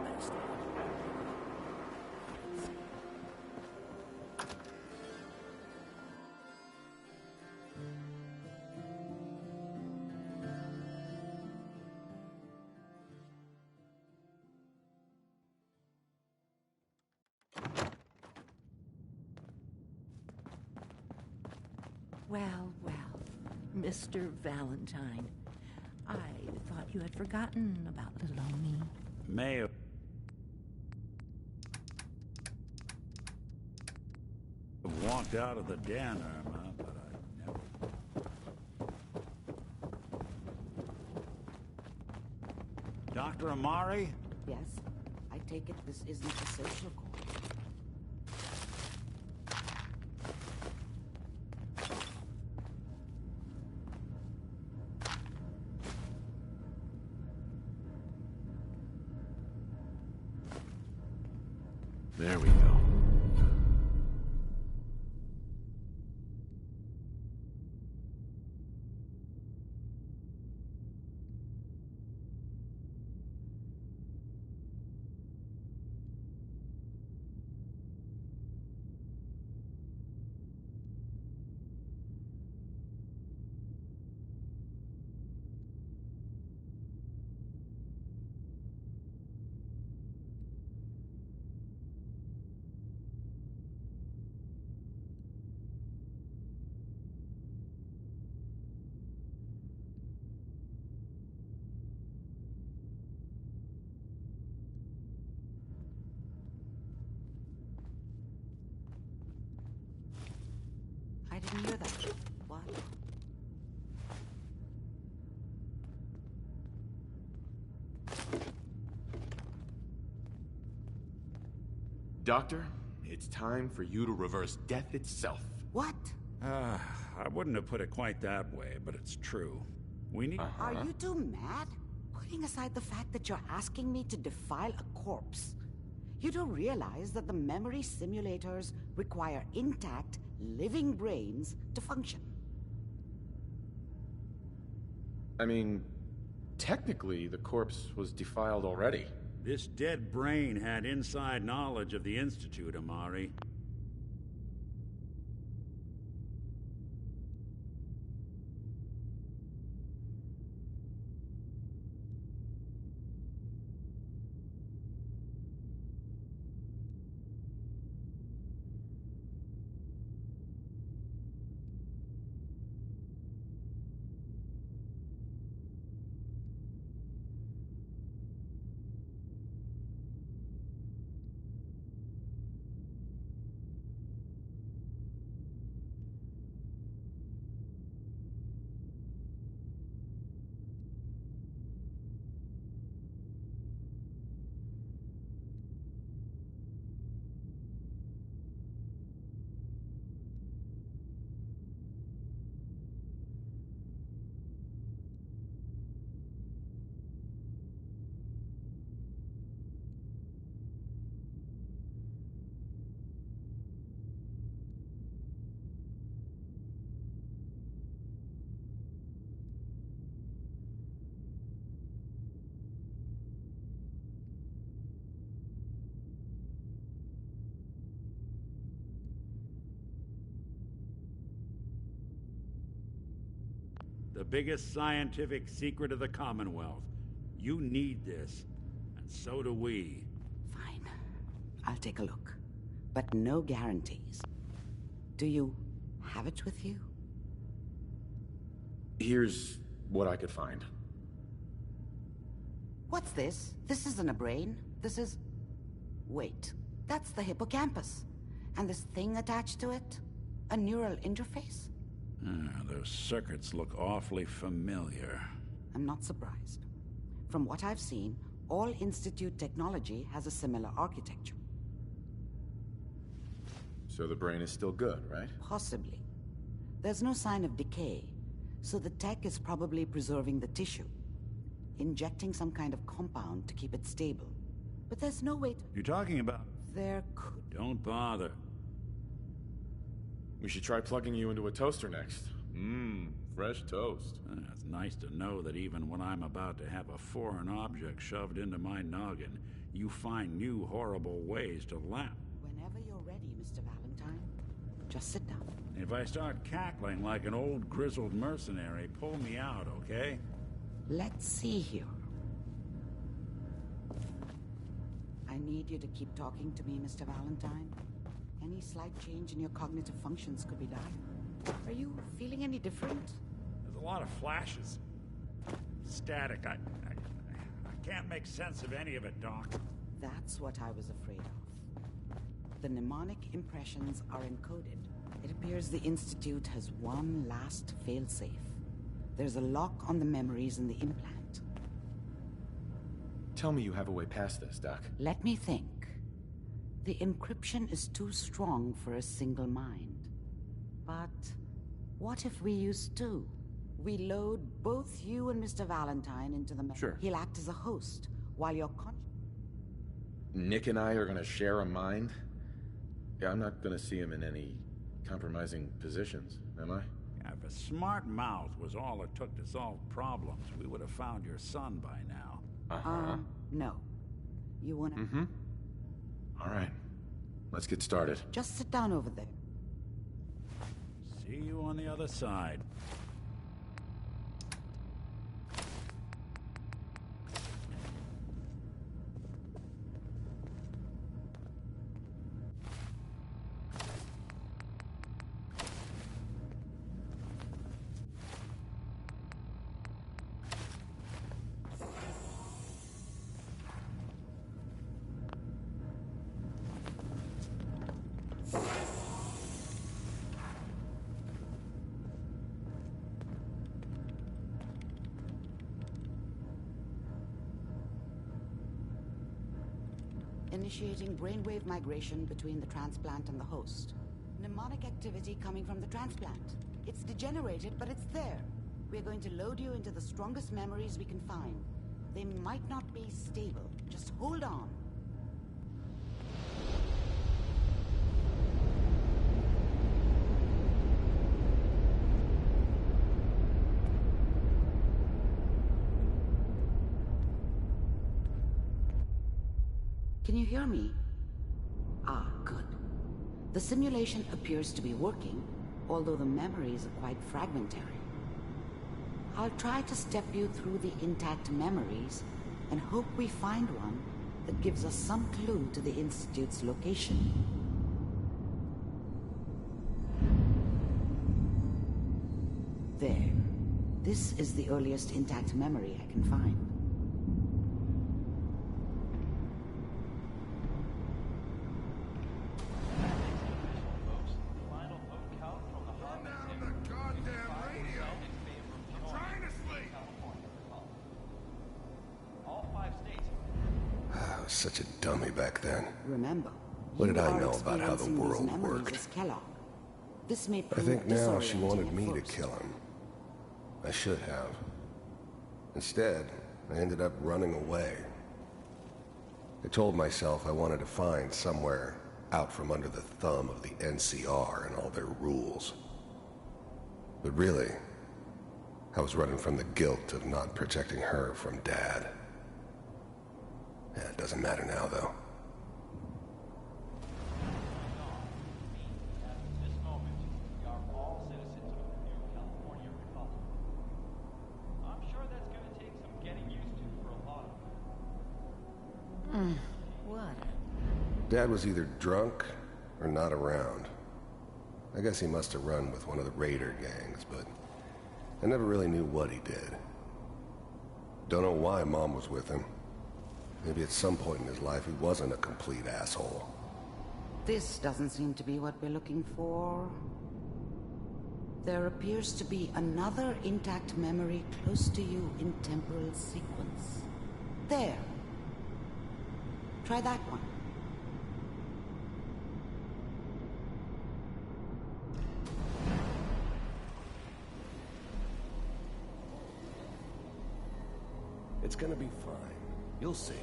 Master. Well, well, Mr. Valentine. I thought you had forgotten about little old me. May have walked out of the den, Irma, but I never... Dr. Amari? Yes, I take it this isn't a social call. There we go. I didn't hear that. What? Doctor, it's time for you to reverse death itself. What? I wouldn't have put it quite that way, but it's true. We need... Are you two mad? Putting aside the fact that you're asking me to defile a corpse, you don't realize that the memory simulators require intact, living brains to function. I mean, technically, the corpse was defiled already. This dead brain had inside knowledge of the Institute, Amari. The biggest scientific secret of the Commonwealth. You need this, and so do we. Fine. I'll take a look. But no guarantees. Do you have it with you? Here's what I could find. What's this? This isn't a brain. This is... Wait. That's the hippocampus. And this thing attached to it? A neural interface? Those circuits look awfully familiar. I'm not surprised. From what I've seen, all Institute technology has a similar architecture. So the brain is still good, right? Possibly. There's no sign of decay, so the tech is probably preserving the tissue, injecting some kind of compound to keep it stable. But there's no way to... You're talking about... There could... Don't bother. We should try plugging you into a toaster next. Fresh toast. It's nice to know that even when I'm about to have a foreign object shoved into my noggin, you find new horrible ways to laugh. Whenever you're ready, Mr. Valentine, just sit down. If I start cackling like an old grizzled mercenary, pull me out, okay? Let's see here. I need you to keep talking to me, Mr. Valentine. Any slight change in your cognitive functions could be dire. Are you feeling any different? There's a lot of flashes. Static. I can't make sense of any of it, Doc. That's what I was afraid of. The mnemonic impressions are encoded. It appears the Institute has one last failsafe. There's a lock on the memories in the implant. Tell me you have a way past this, Doc. Let me think. The encryption is too strong for a single mind. But what if we use two? We load both you and Mr. Valentine into the... Sure. He'll act as a host, while you're Nick and I are gonna share a mind? Yeah, I'm not gonna see him in any compromising positions, am I? If a smart mouth was all it took to solve problems, we would have found your son by now. No. You wanna... All right. Let's get started. Just sit down over there. See you on the other side. Initiating brainwave migration between the transplant and the host. Mnemonic activity coming from the transplant. It's degenerated, but it's there. We're going to load you into the strongest memories we can find. They might not be stable. Just hold on. Can you hear me? Ah, good. The simulation appears to be working, although the memories are quite fragmentary. I'll try to step you through the intact memories and hope we find one that gives us some clue to the Institute's location. There. This is the earliest intact memory I can find. Such a dummy back then. Remember, what did I know about how the world worked? This may I think now she wanted me to kill him. I should have. Instead, I ended up running away. I told myself I wanted to find somewhere out from under the thumb of the NCR and all their rules. But really, I was running from the guilt of not protecting her from Dad. Yeah, it doesn't matter now, though. What? Dad was either drunk or not around. I guess he must have run with one of the raider gangs, but I never really knew what he did. Don't know why Mom was with him. Maybe at some point in his life he wasn't a complete asshole. This doesn't seem to be what we're looking for. There appears to be another intact memory close to you in temporal sequence. There. Try that one. It's gonna be fine. You'll see.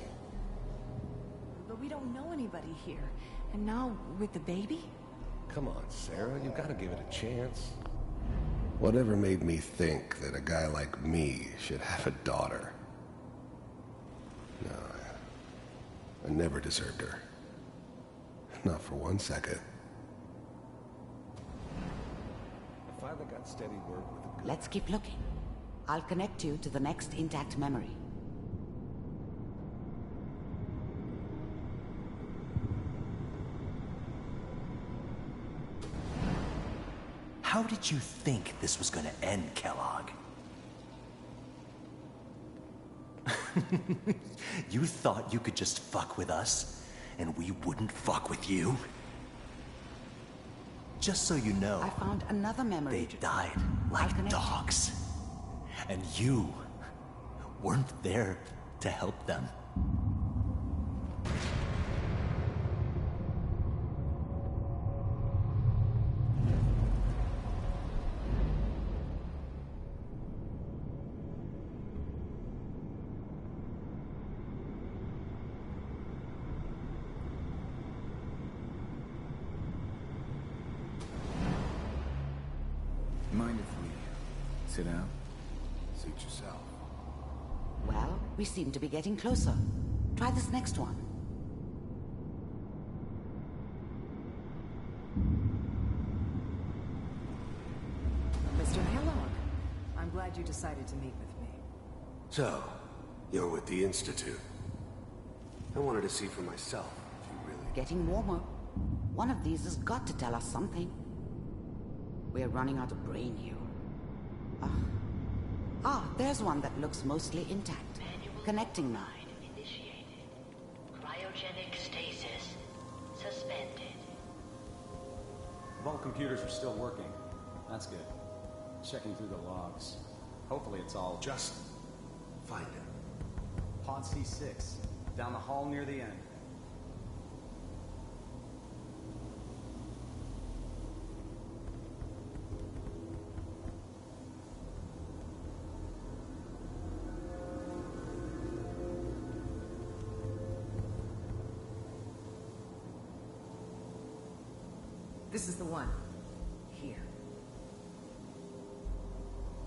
but we don't know anybody here. And now, with the baby? Come on, Sarah, you gotta give it a chance. Whatever made me think that a guy like me should have a daughter? No, I never deserved her. Not for 1 second. I finally got steady work with a good... Let's keep looking. I'll connect you to the next intact memory. How did you think this was gonna end, Kellogg? You thought you could just fuck with us, and we wouldn't fuck with you? Just so you know, I found another memory. they died like dogs. And you weren't there to help them. Mind if we sit down? Suit yourself. Well, we seem to be getting closer. Try this next one. Mr. Kellogg, I'm glad you decided to meet with me. So, you're with the Institute. I wanted to see for myself if you really... Getting warmer. One of these has got to tell us something. We're running out of brain here. There's one that looks mostly intact. Connecting now. Initiated. Cryogenic stasis. Suspended. Vault computers are still working. That's good. Checking through the logs. Hopefully it's all... Just find it. Pod C6. Down the hall near the end. This is the one. Here.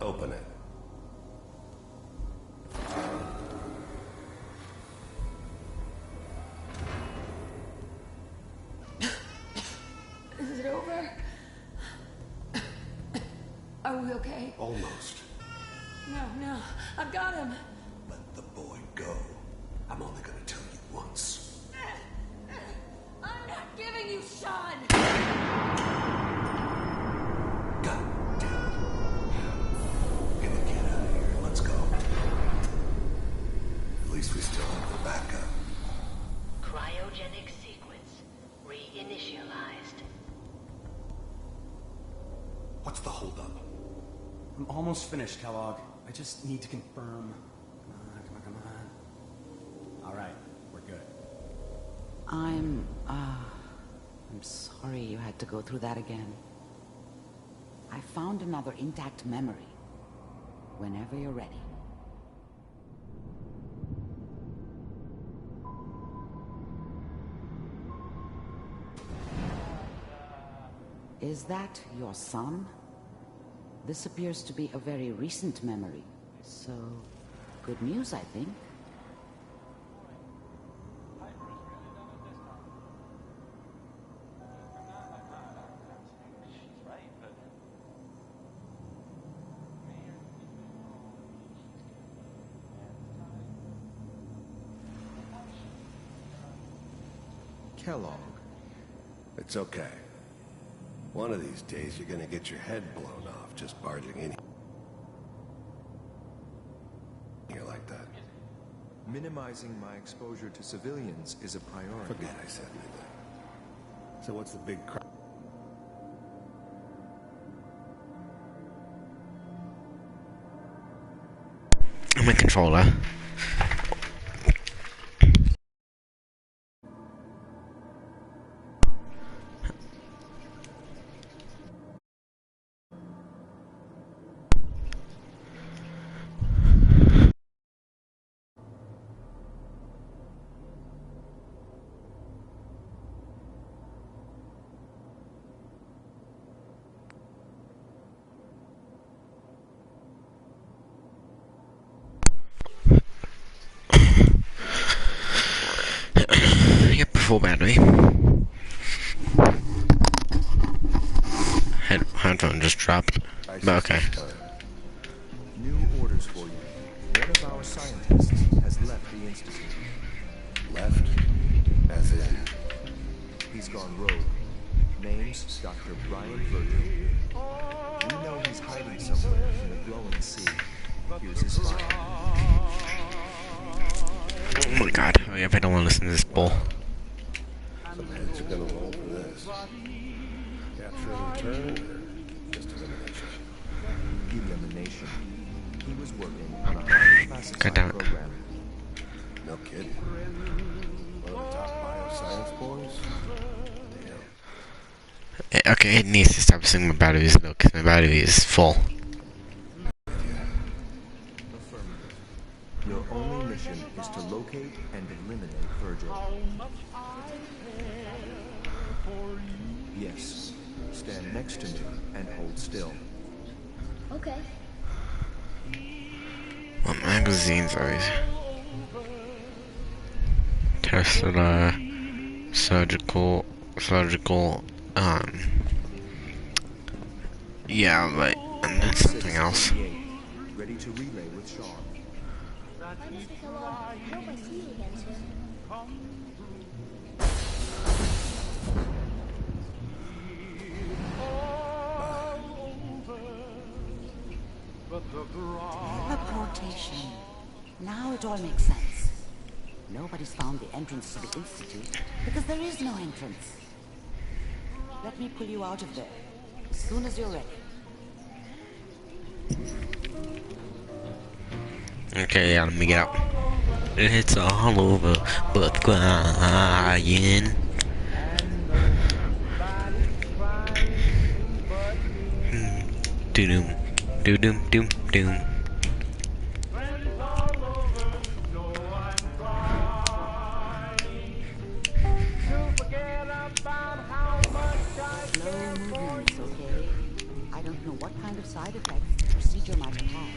Open it. Is it over? Are we okay? Almost. No. I've got him. Let the boy go. I'm only gonna tell you once. I'm not giving you Sean! God damn it. Get the kid out of here. Let's go. At least we still have the backup. Cryogenic sequence reinitialized. What's the holdup? I'm almost finished, Kellogg. I just need to confirm. Come on. All right, we're good. I'm sorry you had to go through that again. I found another intact memory. Whenever you're ready. Is that your son? This appears to be a very recent memory. So, good news, I think. Kellogg. It's okay. One of these days you're gonna get your head blown off just barging in here like that. Minimizing my exposure to civilians is a priority. Forget I said anything. So what's the big crap? My controller. full battery. Headphone just dropped. But okay. New orders for you. One of our scientists has left the Institute. Left? As in? He's gone rogue. Name's Dr. Brian Virgil. We know he's hiding somewhere in the glowing sea. Here's his file. Oh my god, hurry up, I don't want to listen to this bull. Some heads are gonna roll for this. Capture and return, or just elimination? Elimination. He was working on a highly classified program. No kidding. One of the top bioscience boys? Damn. Okay, it needs to stop saying my batteries though, because my battery is full. Your only mission is to locate and eliminate Virgil. Yes. Stand next to me and hold still. Okay. What magazines are these? Tesla, surgical, yeah, but, and then something else. Ready to relay with Sean. Hi, Mr. Kellogg. I hope I see you again soon. Teleportation. Now it all makes sense. Nobody's found the entrance to the Institute because there is no entrance. Let me pull you out of there as soon as you're ready. Okay, yeah, let me get out. It's all over, but crying. Doom, doom, doom, doom. Side effects the procedure might have.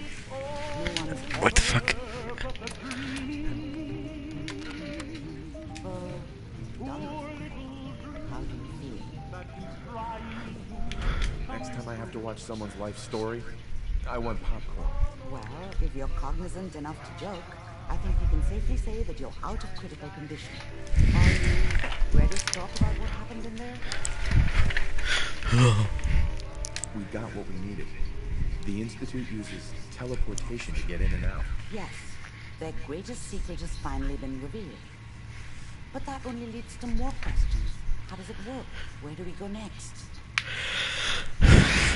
What the fuck? How do you feel? Next time I have to watch someone's life story, I want popcorn. Well, if you're cognizant enough to joke, I think you can safely say that you're out of critical condition. Are you ready to talk about what happened in there? We got what we needed. The Institute uses teleportation to get in and out. Yes, their greatest secret has finally been revealed. But that only leads to more questions. How does it work? Where do we go next?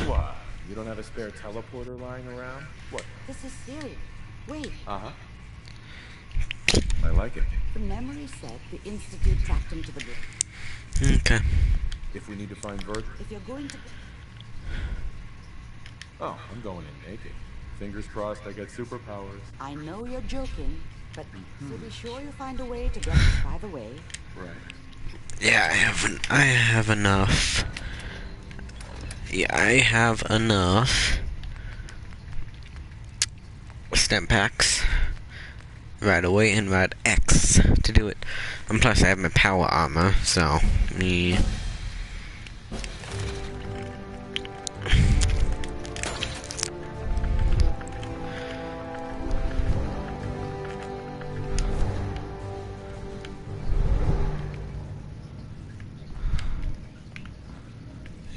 What? You don't have a spare teleporter lying around? What? This is serious. Wait. Uh-huh. I like it. The memory said the Institute tracked him to the grid. Okay. If we need to find Virgil. If you're going to... Oh, I'm going in naked. Fingers crossed I get superpowers. I know you're joking, but so be sure you find a way to get by the way. Right. Yeah, I have enough. Yeah, I have enough stem packs, Rad Away and Rad X to do it. And plus I have my power armor, so me.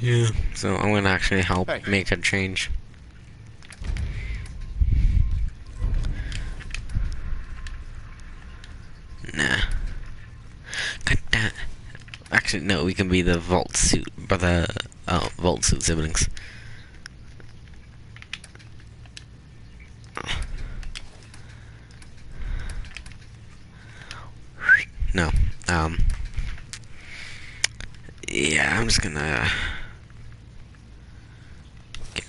Yeah, so I'm gonna actually help make a change. Nah. Cut that. Actually, no, we can be the Vault Suit, Vault Suit siblings. No, yeah, I'm just gonna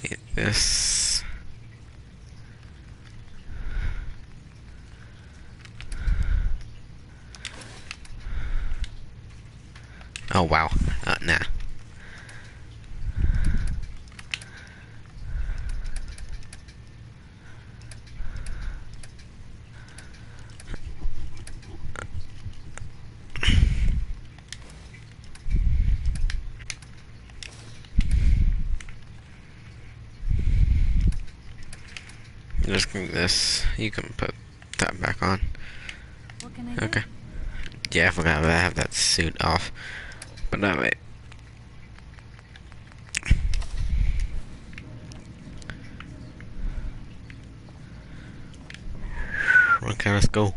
get this. Oh wow, nah. Just bring this. You can put that back on. What can I do? Okay. Yeah, I forgot that I have that suit off. But no, wait. Okay, let's go.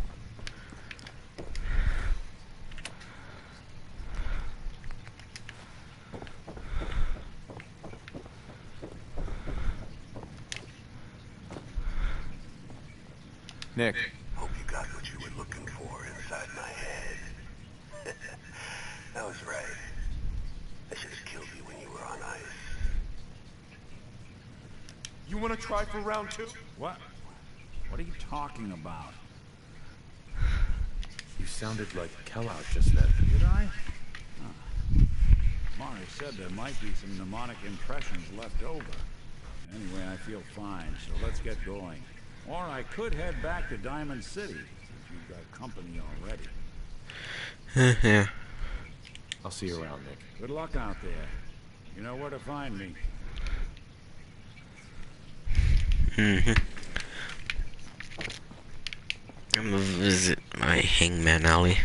Nick. Hope you got what you were looking for inside my head. That was right. I should have killed you when you were on ice. You want to try for round 2? What? What are you talking about? You sounded like Kellogg just then. Did I? Mari said there might be some mnemonic impressions left over. Anyway, I feel fine, so let's get going. Or I could head back to Diamond City, since you've got company already. Yeah. I'll see you around, Nick. Good luck out there. You know where to find me. I'm gonna visit my Hangman Alley.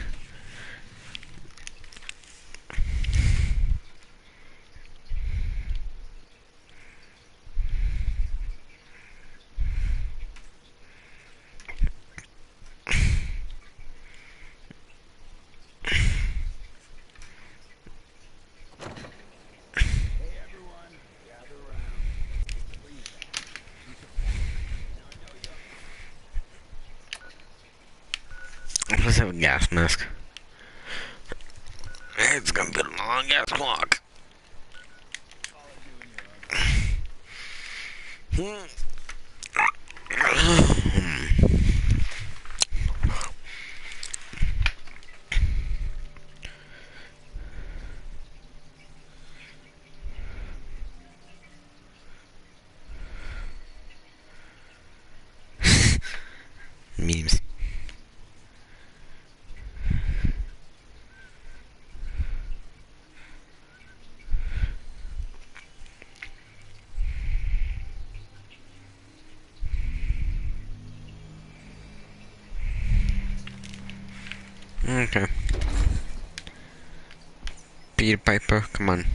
Let's have a gas mask. It's gonna be a long ass walk. Memes. Okay. Peter Piper, come on.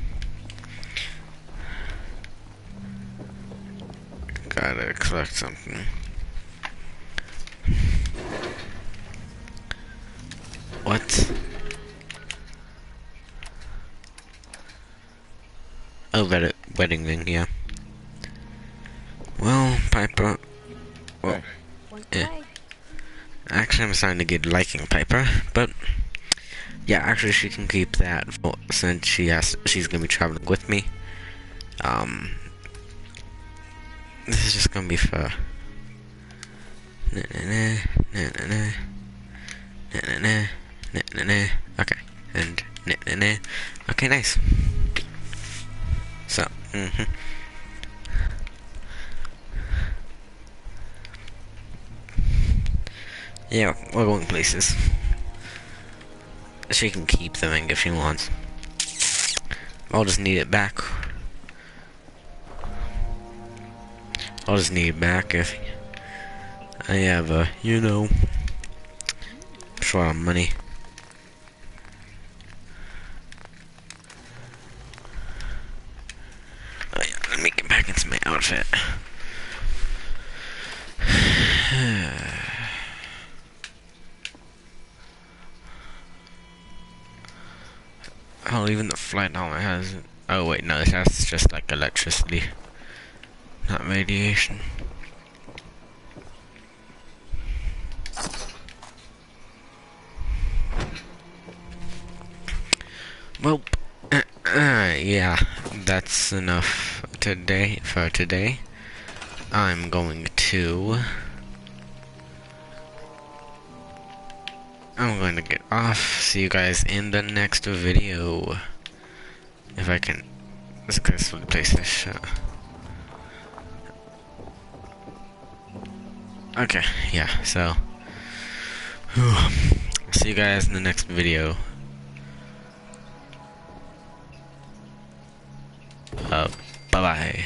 Gotta collect something. What? Oh, wedding ring, yeah. Well, Piper. Well, yeah. Actually, I'm starting to get liking Piper, but yeah, actually, she can keep that since she's gonna be traveling with me. This is just gonna be for. Okay, and okay, nice. So, yeah, we're going places. She can keep the ring if she wants. I'll just need it back. I'll just need it back if I have a, you know, short on money. Oh yeah, let me get back into my outfit. Oh, even the flight helmet has. Oh wait, no, this has just like electricity, not radiation. Well, yeah, that's enough today for today. I'm going to get off. See you guys in the next video. If I can successfully place this. Okay, yeah, so. See you guys in the next video. Bye-bye.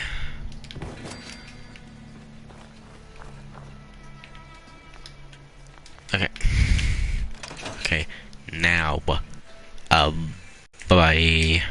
Okay, now, bye-bye.